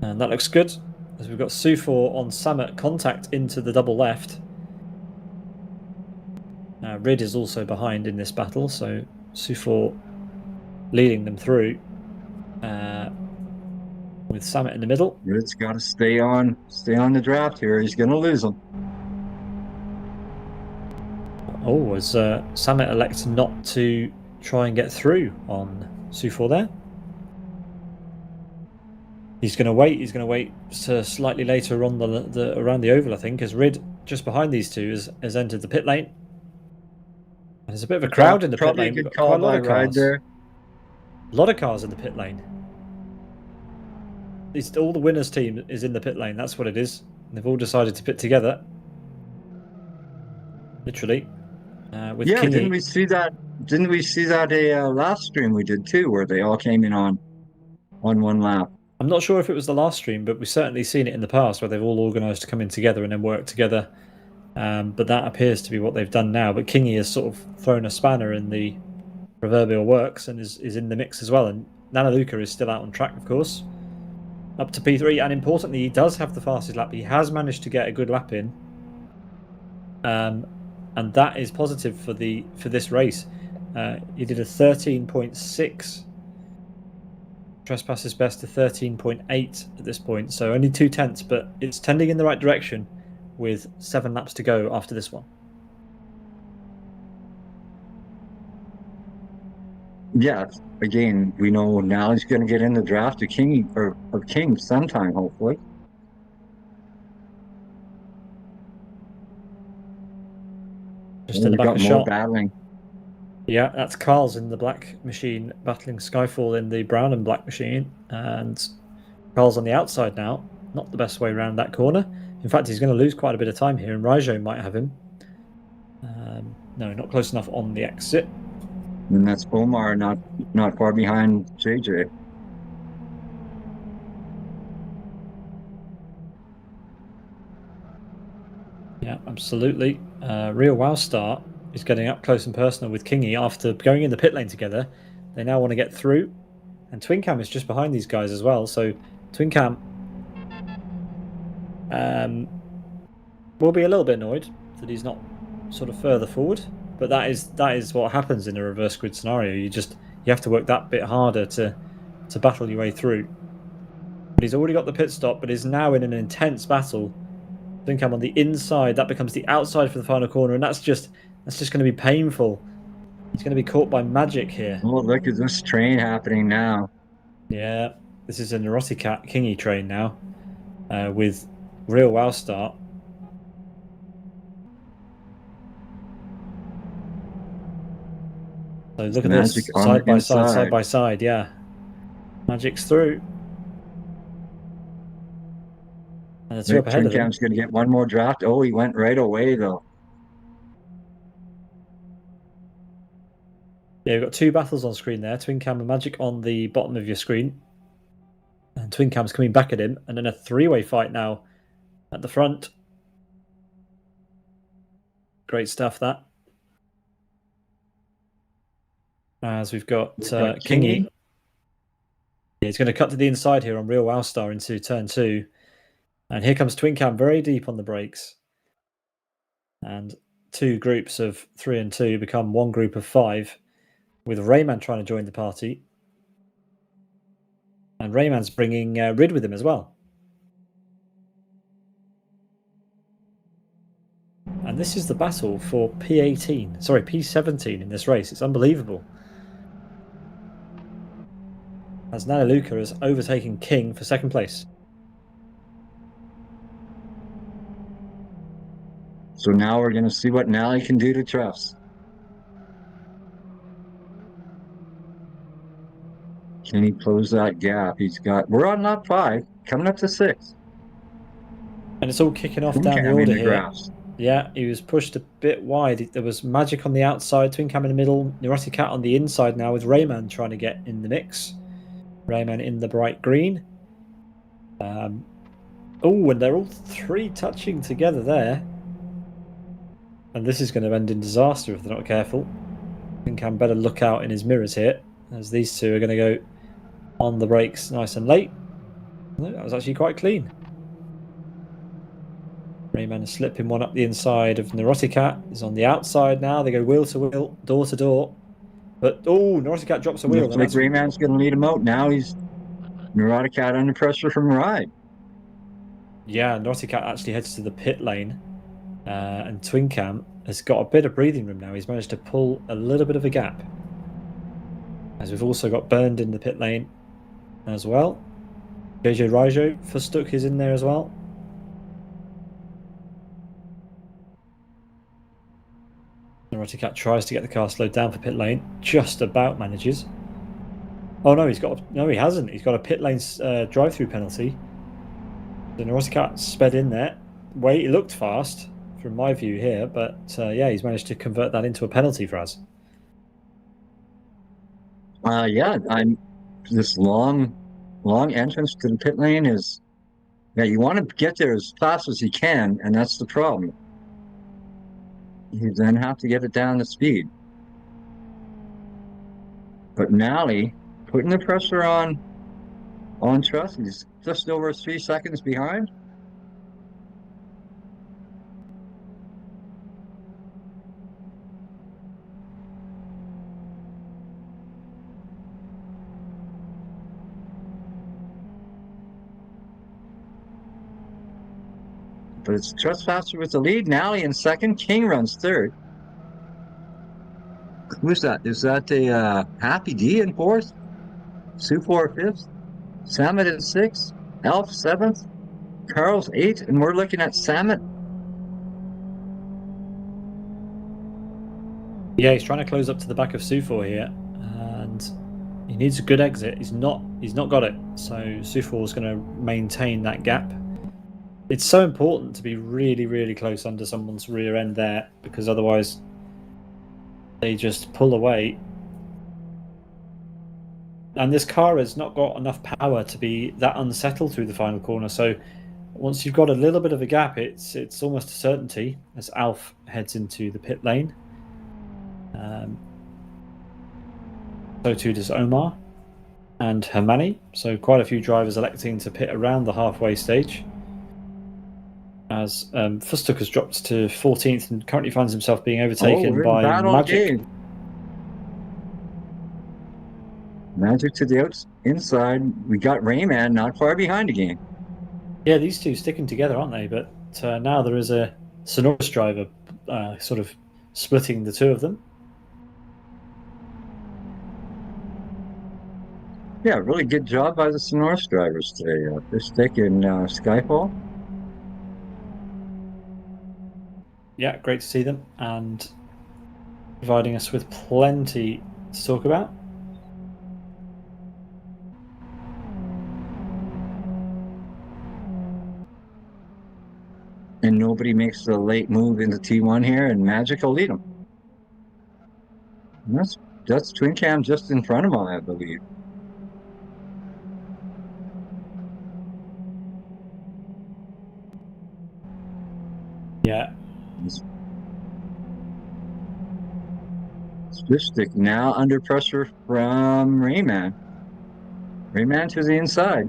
And that looks good. As we've got Sufor on Samet, contact into the double left. Rid is also behind in this battle, so Sufor leading them through. With Samet in the middle. Rid's got to stay on the draft here. He's going to lose them. Oh, as Samet elects not to try and get through on Sufor there. He's going to wait. He's going to wait slightly later on around the oval, I think, as Rid just behind these two has entered the pit lane. And there's a bit of a crowd in the pit lane. Probably a good call by Ride there. A lot of cars in the pit lane. All the winners team is in the pit lane. That's what it is. And they've all decided to pit together. Literally. With Kingy. Didn't we see that? Didn't we see that last stream we did too, where they all came in on one lap? I'm not sure if it was the last stream, but we've certainly seen it in the past where they've all organised to come in together and then work together. But that appears to be what they've done now. But Kingy has sort of thrown a spanner in the proverbial works and is in the mix as well. And Nanaluka is still out on track, of course. Up to P3, and importantly, he does have the fastest lap. He has managed to get a good lap in, and that is positive for this race. He did a 13.6. Trespasser's best to 13.8 at this point, so only 0.2, but it's tending in the right direction with 7 laps to go after this one. Yeah, again, we know now he's going to get in the draft of King sometime, hopefully. Just in the back of shot. Battling. Yeah, that's Carl's in the black machine battling Skyfall in the brown and black machine, and Carl's on the outside now. not the best way around that corner. In fact, he's going to lose quite a bit of time here, and Raijo might have him. No, not close enough on the exit. And that's Omar, not far behind JJ. Yeah, absolutely. Real Wow Star is getting up close and personal with Kingy after going in the pit lane together. They now want to get through, and Twin Cam is just behind these guys as well. So Twin Cam will be a little bit annoyed that he's not sort of further forward, but that is what happens in a reverse grid scenario. You have to work that bit harder to battle your way through. But he's already got the pit stop, but is now in an intense battle. Twin Cam on the inside, that becomes the outside for the final corner, and that's just going to be painful. He's going to be caught by magic here. Oh, look at this train happening now. Yeah, this is a Neurotic Kingy train now, with Real Wow Start. So look at Magic this, on side the by side, inside. side by side. Yeah, Magic's through. And the two up ahead of him. Twin Cam's going to get one more draft. Oh, he went right away, though. Yeah, we've got two battles on screen there. Twin Cam and Magic on the bottom of your screen. And Twin Cam's coming back at him. And then a three-way fight now at the front. Great stuff, that. As we've got Kingy. Yeah, he's going to cut to the inside here on Real Wow Star into turn 2. And here comes Twin Cam very deep on the brakes. And two groups of 3 and 2 become one group of 5, with Rayman trying to join the party. And Rayman's bringing Rid with him as well. And this is the battle for P17 in this race. It's unbelievable. As Nanaluka has overtaken King for second place. So now we're going to see what Nally can do to Truffs. Can he close that gap? We're on lap 5, coming up to 6. And it's all kicking off down the order here. Graphs. Yeah, he was pushed a bit wide. There was Magic on the outside, Twin Cam in the middle, Neurotic Cat on the inside now, with Rayman trying to get in the mix. Rayman in the bright green. And they're all 3 touching together there. And this is going to end in disaster if they're not careful. Twin Cam better look out in his mirrors here, as these two are going to go on the brakes nice and late. That was actually quite clean. Rayman is slipping one up the inside of Neurotic Cat. Is on the outside now. They go wheel to wheel, door to door. But Neurotic Cat drops a wheel. Looks like Rayman's going to lead him out. Now he's Neurotic Cat under pressure from Ride. Yeah, Neurotic Cat actually heads to the pit lane. And Twin Cam has got a bit of breathing room now. He's managed to pull a little bit of a gap. As we've also got Burned in the pit lane as well. JJ Raijo for Stuck is in there as well. Neurotic Cat tries to get the car slowed down for pit lane. Just about manages. Oh no, he hasn't. He's got a pit lane drive-through penalty. The Neurotic Cat sped in there. He looked fast from my view here, but yeah, he's managed to convert that into a penalty for us. This long entrance to the pit lane is, you want to get there as fast as you can, and that's the problem. You then have to get it down to speed. But Nally putting the pressure on Truss. He's just over 3 seconds behind. But it's Trustmaster with the lead. Nally in second. King runs third. Who's that? Is that a Happy D in fourth? Sufor fifth? Samet in sixth? Elf seventh? Carl's eighth? And we're looking at Samet. Yeah, he's trying to close up to the back of Sufor here. And he needs a good exit. He's not got it. So Sufor's going to maintain that gap. It's so important to be really, really close under someone's rear end there, because otherwise they just pull away. And this car has not got enough power to be that unsettled through the final corner. So once you've got a little bit of a gap, it's almost a certainty as Alf heads into the pit lane. So too does Omar and Hermani. So quite a few drivers electing to pit around the halfway stage. As Fustuk has dropped to 14th and currently finds himself being overtaken by Magic. Magic to the inside. We got Rayman not far behind again. Yeah, these two sticking together, aren't they? But now there is a Sonoris driver sort of splitting the two of them. Yeah, really good job by the Sonoris drivers today. Fustuk and Skyfall. Yeah, great to see them and providing us with plenty to talk about. And nobody makes the late move into T1 here, and Magic will lead them. And that's Twin Cam just in front of him, I believe. Yeah. Fustuk now under pressure from Rayman. Rayman to the inside.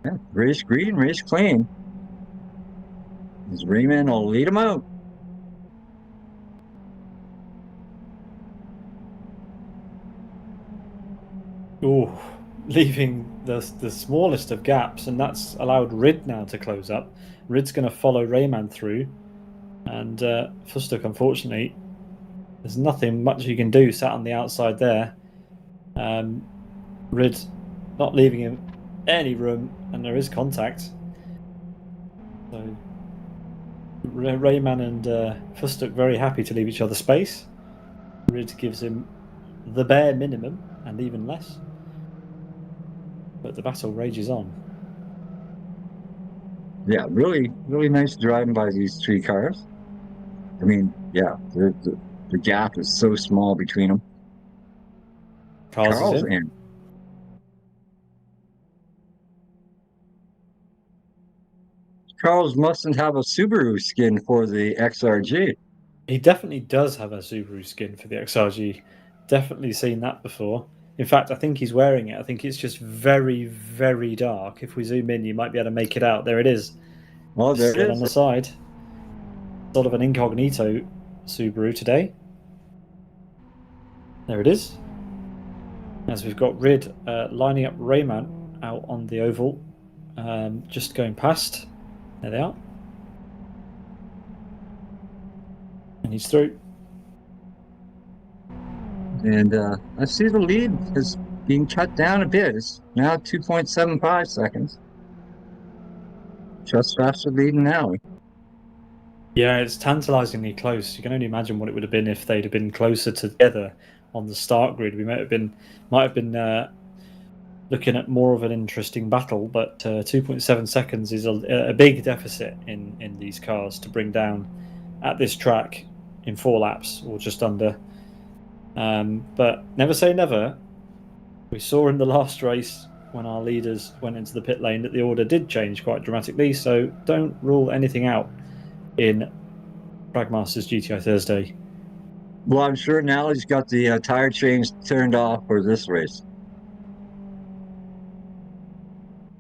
Yeah, race green, race clean. As Rayman will lead him out. Ooh, leaving the smallest of gaps, and that's allowed Rid now to close up. Rid's going to follow Rayman through, and Fustuk, unfortunately, there's nothing much you can do sat on the outside there. Rid not leaving him any room, and there is contact. So Rayman and Fustuk very happy to leave each other space. Rid gives him the bare minimum and even less. But the battle rages on. Yeah, really, really nice driving by these three cars. I mean, yeah, the gap is so small between them. Carl's in. Carl's mustn't have a Subaru skin for the XRG. He definitely does have a Subaru skin for the XRG. Definitely seen that before. In fact, I think he's wearing it. I think it's just very, very dark. If we zoom in, you might be able to make it out. There it is. Oh, there it is. On the side. Sort of an incognito Subaru today. There it is. As we've got Rid lining up Rayman out on the oval. Just going past. There they are. And he's through. And I see the lead is being cut down a bit. It's now 2.75 seconds. Just faster leading now. Yeah, it's tantalizingly close. You can only imagine what it would have been if they'd have been closer together on the start grid. We might have been looking at more of an interesting battle, but 2.7 seconds is a big deficit in these cars to bring down at this track in 4 laps or just under. But never say never. We saw in the last race when our leaders went into the pit lane that the order did change quite dramatically, so don't rule anything out in Fragmaster's GTI Thursday. Well, I'm sure now he's got the tire change turned off for this race.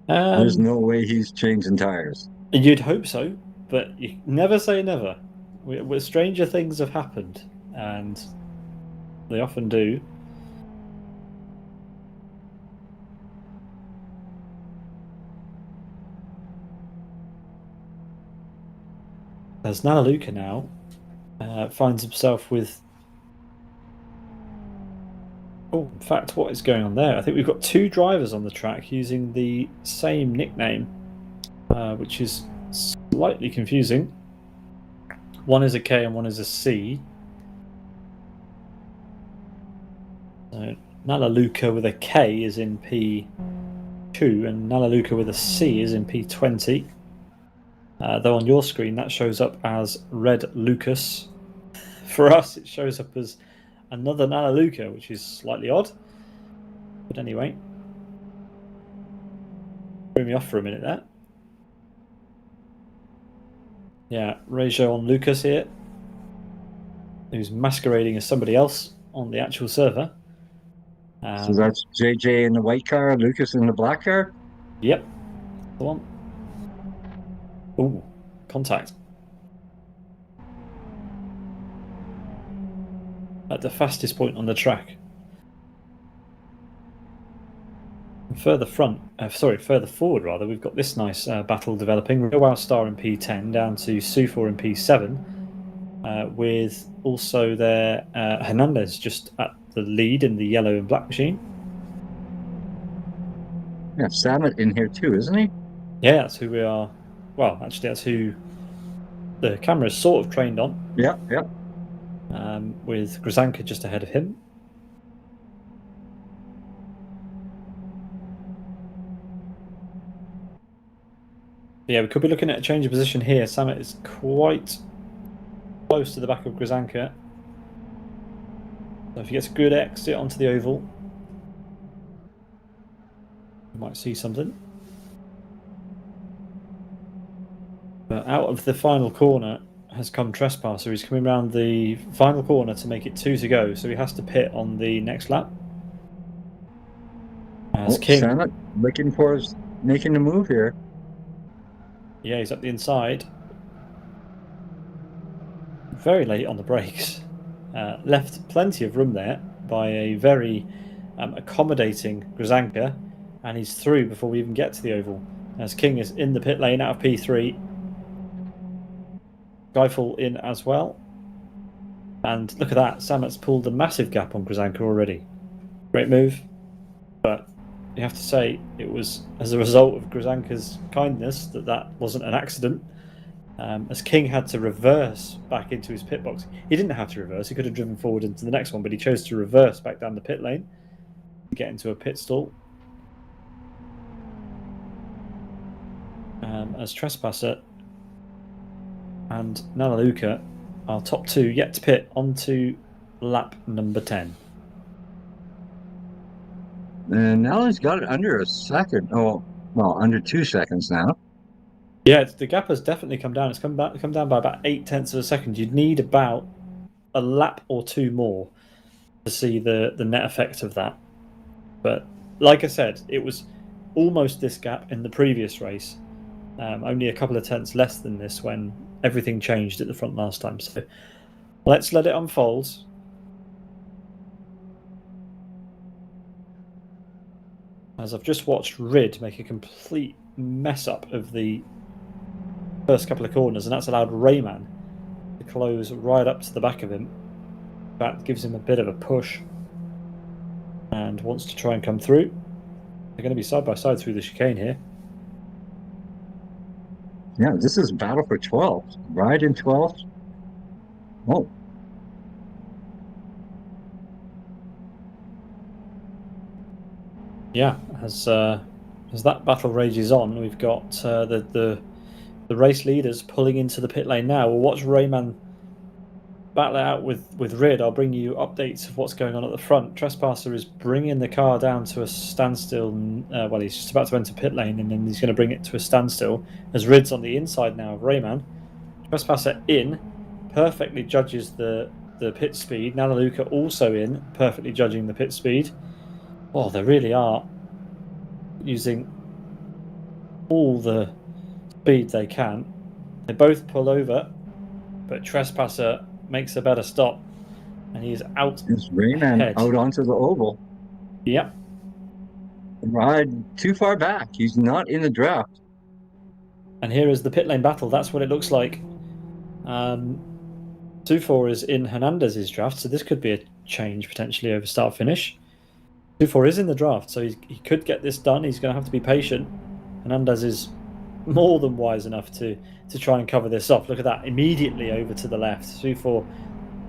There's no way he's changing tires. You'd hope so, but you never say never. Stranger things have happened, and they often do. As Nanaluka now finds himself with... Oh, in fact, what is going on there? I think we've got 2 drivers on the track using the same nickname, which is slightly confusing. One is a K and one is a C. So Nalaluka with a K is in P2, and Nalaluka with a C is in P20. Though on your screen that shows up as Red Lucas. For us, it shows up as another Nalaluka, which is slightly odd. But anyway, threw me off for a minute there. Yeah, Fraser on Lucas here, who's masquerading as somebody else on the actual server. So that's JJ in the white car, Lucas in the black car? Yep. The one. Ooh, contact. At the fastest point on the track. And further forward rather, we've got this nice battle developing. Real Star in P10 down to Sufor in P7, with also there Hernandez just at the lead in the yellow and black machine. Yeah, Samet in here too, isn't he? Yeah, that's who we are. Well, actually, that's who the camera is sort of trained on. Yeah. With Grzanka just ahead of him. Yeah, we could be looking at a change of position here. Samet is quite close to the back of Grzanka. So if he gets a good exit onto the oval, we might see something. But out of the final corner has come Trespasser. He's coming around the final corner to make it 2 to go, so he has to pit on the next lap. As King, Samet looking for making the move here. Yeah, he's up the inside. Very late on the brakes. Left plenty of room there by a very accommodating Grzanka, and he's through before we even get to the oval. As King is in the pit lane out of P3. Skyfall in as well. And look at that, Samet's pulled a massive gap on Grzanka already. Great move. But you have to say it was as a result of Grzanka's kindness that wasn't an accident. As King had to reverse back into his pit box. He didn't have to reverse, he could have driven forward into the next one, but he chose to reverse back down the pit lane to get into a pit stall. As Trespasser and Nalaluka are top two, yet to pit onto lap number 10. And now he's got it under a second. Oh, well, under 2 seconds now. Yeah, the gap has definitely come down. It's come down by about 0.8 of a second. You'd need about a lap or two more to see the net effect of that. But like I said, it was almost this gap in the previous race. Only a couple of tenths less than this when everything changed at the front last time. So let's let it unfold. As I've just watched Rid make a complete mess up of the first couple of corners, and that's allowed Rayman to close right up to the back of him. That gives him a bit of a push and wants to try and come through. They're going to be side by side through the chicane here. Yeah, this is battle for 12th. Ride in 12th. Oh. Yeah, as that battle rages on, we've got the race leaders pulling into the pit lane now. We'll watch Rayman battle it out with Rid. I'll bring you updates of what's going on at the front. Trespasser is bringing the car down to a standstill. Well, he's just about to enter pit lane, and then he's going to bring it to a standstill as Rid's on the inside now of Rayman. Trespasser in, perfectly judges the pit speed. Nalaluka also in, perfectly judging the pit speed. Oh, they really are using all the speed they can. They both pull over, but Trespasser makes a better stop, and he's out. It's Rayman ahead. Out onto the oval. Yep. Ride too far back. He's not in the draft. And here is the pit lane battle. That's what it looks like. Sufor is in Hernandez's draft, so this could be a change potentially over start finish. Sufor is in the draft, so he could get this done. He's going to have to be patient. Hernandez is more than wise enough to try and cover this off. Look at that, immediately over to the left. Sufor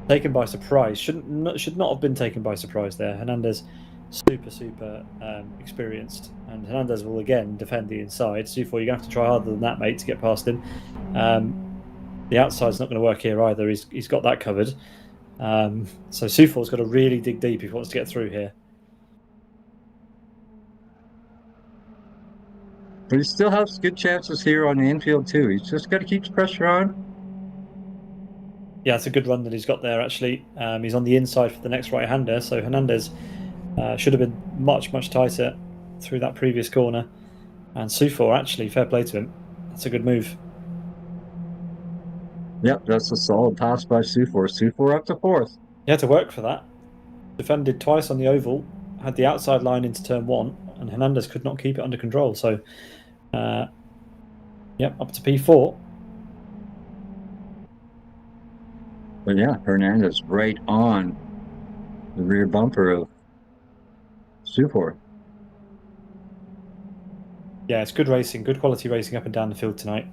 taken by surprise. Should not have been taken by surprise there. Hernandez, super experienced, and Hernandez will again defend the inside. Sufor, you're gonna have to try harder than that, mate, to get past him. The outside's not going to work here either. He's got that covered. So Sufor's got to really dig deep if he wants to get through here. But he still has good chances here on the infield too. He's just got to keep the pressure on. Yeah, it's a good run that he's got there, actually. He's on the inside for the next right-hander, so Hernandez should have been much tighter through that previous corner. And Sufor, actually, fair play to him. That's a good move. Yep, that's a solid pass by Sufor. Sufor up to fourth. He had to work for that. Defended twice on the oval, had the outside line into turn one, and Hernandez could not keep it under control. So, yep, up to P4. But yeah, Hernandez right on the rear bumper of Sufor. Yeah, it's good racing, good quality racing up and down the field tonight.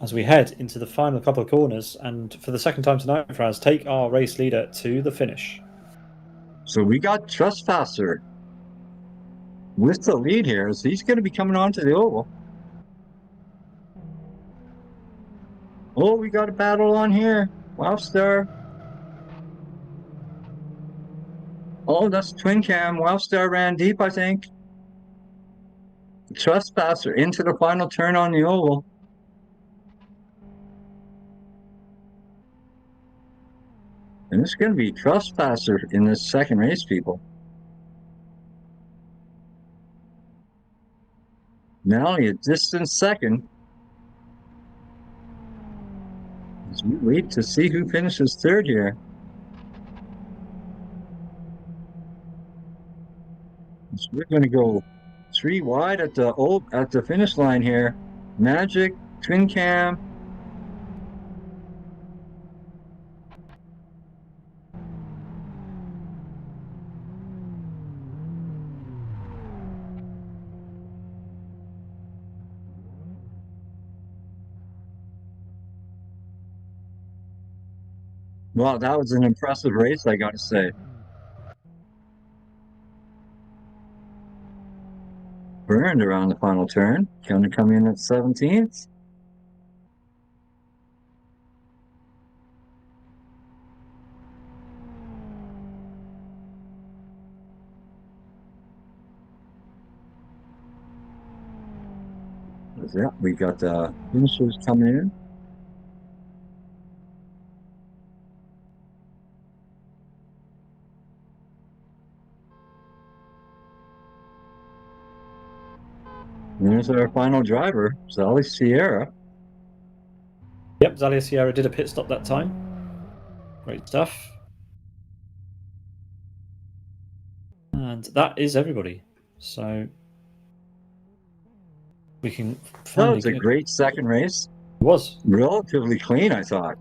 As we head into the final couple of corners, and for the second time tonight, Fraz, take our race leader to the finish. So we got Fragmaster with the lead here, so he's going to be coming on to the oval. Oh, we got a battle on here. Wow, Star. Oh, that's Twin Cam. Wow, Star ran deep, I think. Fragmaster into the final turn on the oval. And it's going to be Fragmaster in this second race, people. Now a distant second. As we wait to see who finishes third here. So we're going to go 3 wide at the finish line here. Magic, Twin Cam. Wow, that was an impressive race, I got to say. Burned around the final turn. Going to come in at 17th. Yeah, we got the finishers coming in. There's our final driver, Zali Sierra. Yep, Zalia Sierra did a pit stop that time. Great stuff. And that is everybody. So we can That was a great second race. It was. Relatively clean, I thought.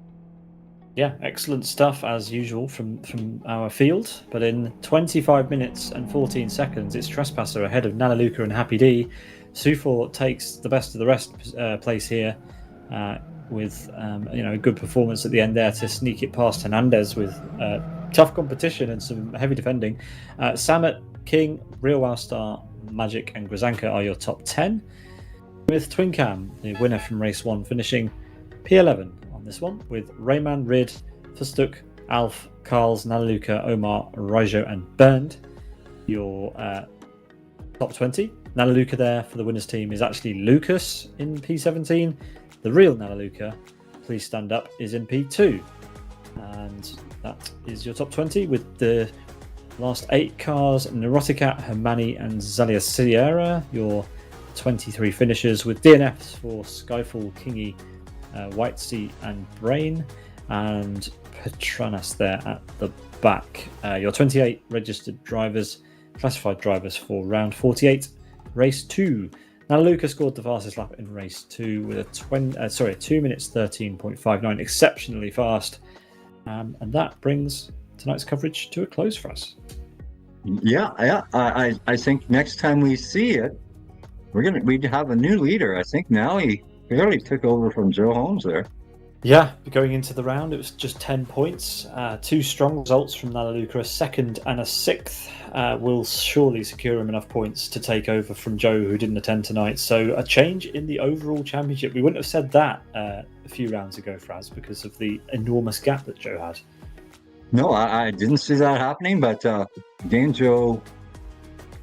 Yeah, excellent stuff as usual from our field. But in 25 minutes and 14 seconds, it's Fragmaster ahead of Nanaluka and Happy D. Sufor takes the best of the rest place here with a good performance at the end there to sneak it past Hernandez with tough competition and some heavy defending. Samet, King, Real Wow Star, Magic, and Grazanka are your top 10. With Twin Cam, the winner from race 1, finishing P11 on this one, with Rayman, Rid, Fustuk, Alf, Carls, Nanaluka, Omar, Raijo, and Bernd, your top 20. Nanaluka there for the winners team is actually Lucas in P17. The real Nanaluka, please stand up, is in P2. And that is your top 20 with the last 8 cars, Neuroticat, Hermani, and Zalia Sierra, your 23 finishers, with DNFs for Skyfall, Kingy, White Sea, and Brain, and Petranas there at the back. Your 28 registered drivers, classified drivers for round 48, race 2. Nanaluka scored the fastest lap in race 2 with a 2 minutes 13.59, exceptionally fast, and that brings tonight's coverage to a close for us. Yeah. I think next time we see it, we'd have a new leader. I think now he barely took over from Joe Holmes there. Yeah, going into the round, it was just 10 points. Two strong results from Nalaluka, a second and a sixth, will surely secure him enough points to take over from Joe, who didn't attend tonight. So a change in the overall championship. We wouldn't have said that a few rounds ago, Fraz, because of the enormous gap that Joe had. No, I didn't see that happening, but again, Joe,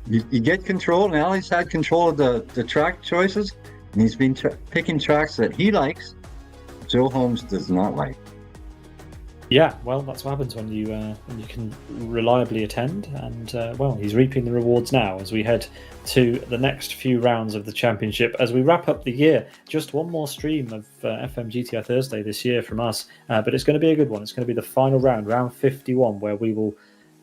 you get control. Now he's had control of the track choices, and he's been picking tracks that he likes. Joe Holmes does not like. Yeah, well, that's what happens when you can reliably attend, and well, he's reaping the rewards now as we head to the next few rounds of the championship. As we wrap up the year, just one more stream of FM GTI Thursday this year from us, but it's going to be a good one. It's going to be the final round, round 51, where we will,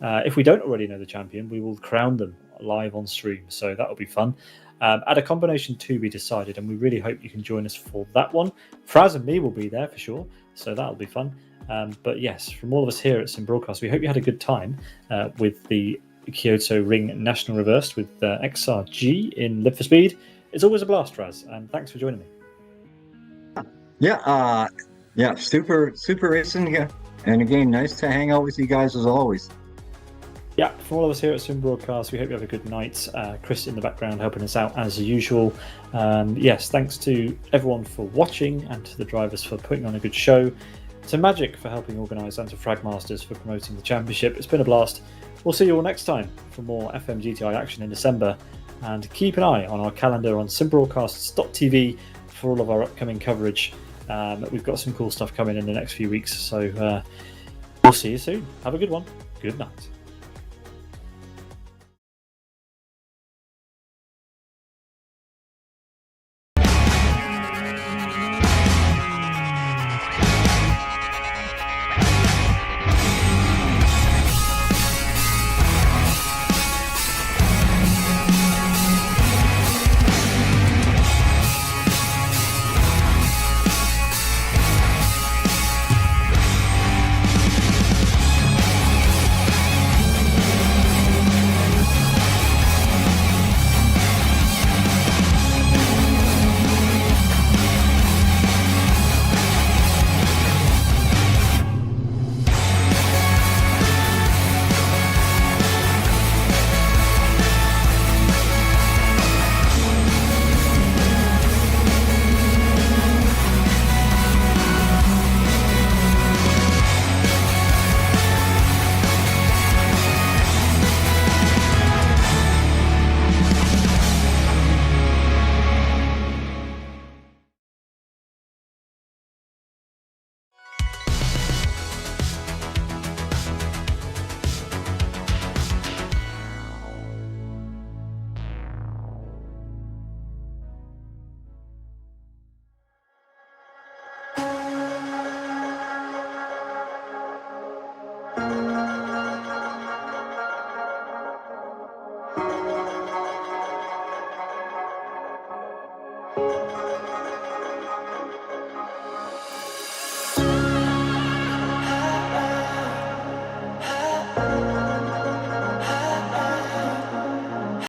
if we don't already know the champion, we will crown them live on stream. So that'll be fun. At a combination to be decided, and we really hope you can join us for that one. Fraz and me will be there for sure, so that'll be fun. But yes, from all of us here at Sim Broadcast, we hope you had a good time with the Kyoto Ring National Reversed with XRG in Live for Speed. It's always a blast, Fraz, and thanks for joining me. Yeah, super racing, yeah. And again, nice to hang out with you guys as always. Yeah, from all of us here at Sim Broadcast, we hope you have a good night. Chris in the background helping us out as usual. Yes, thanks to everyone for watching and to the drivers for putting on a good show. To Magic for helping organise and to Fragmasters for promoting the championship. It's been a blast. We'll see you all next time for more FM GTI action in December. And keep an eye on our calendar on simbroadcasts.tv for all of our upcoming coverage. We've got some cool stuff coming in the next few weeks. So we'll see you soon. Have a good one. Good night.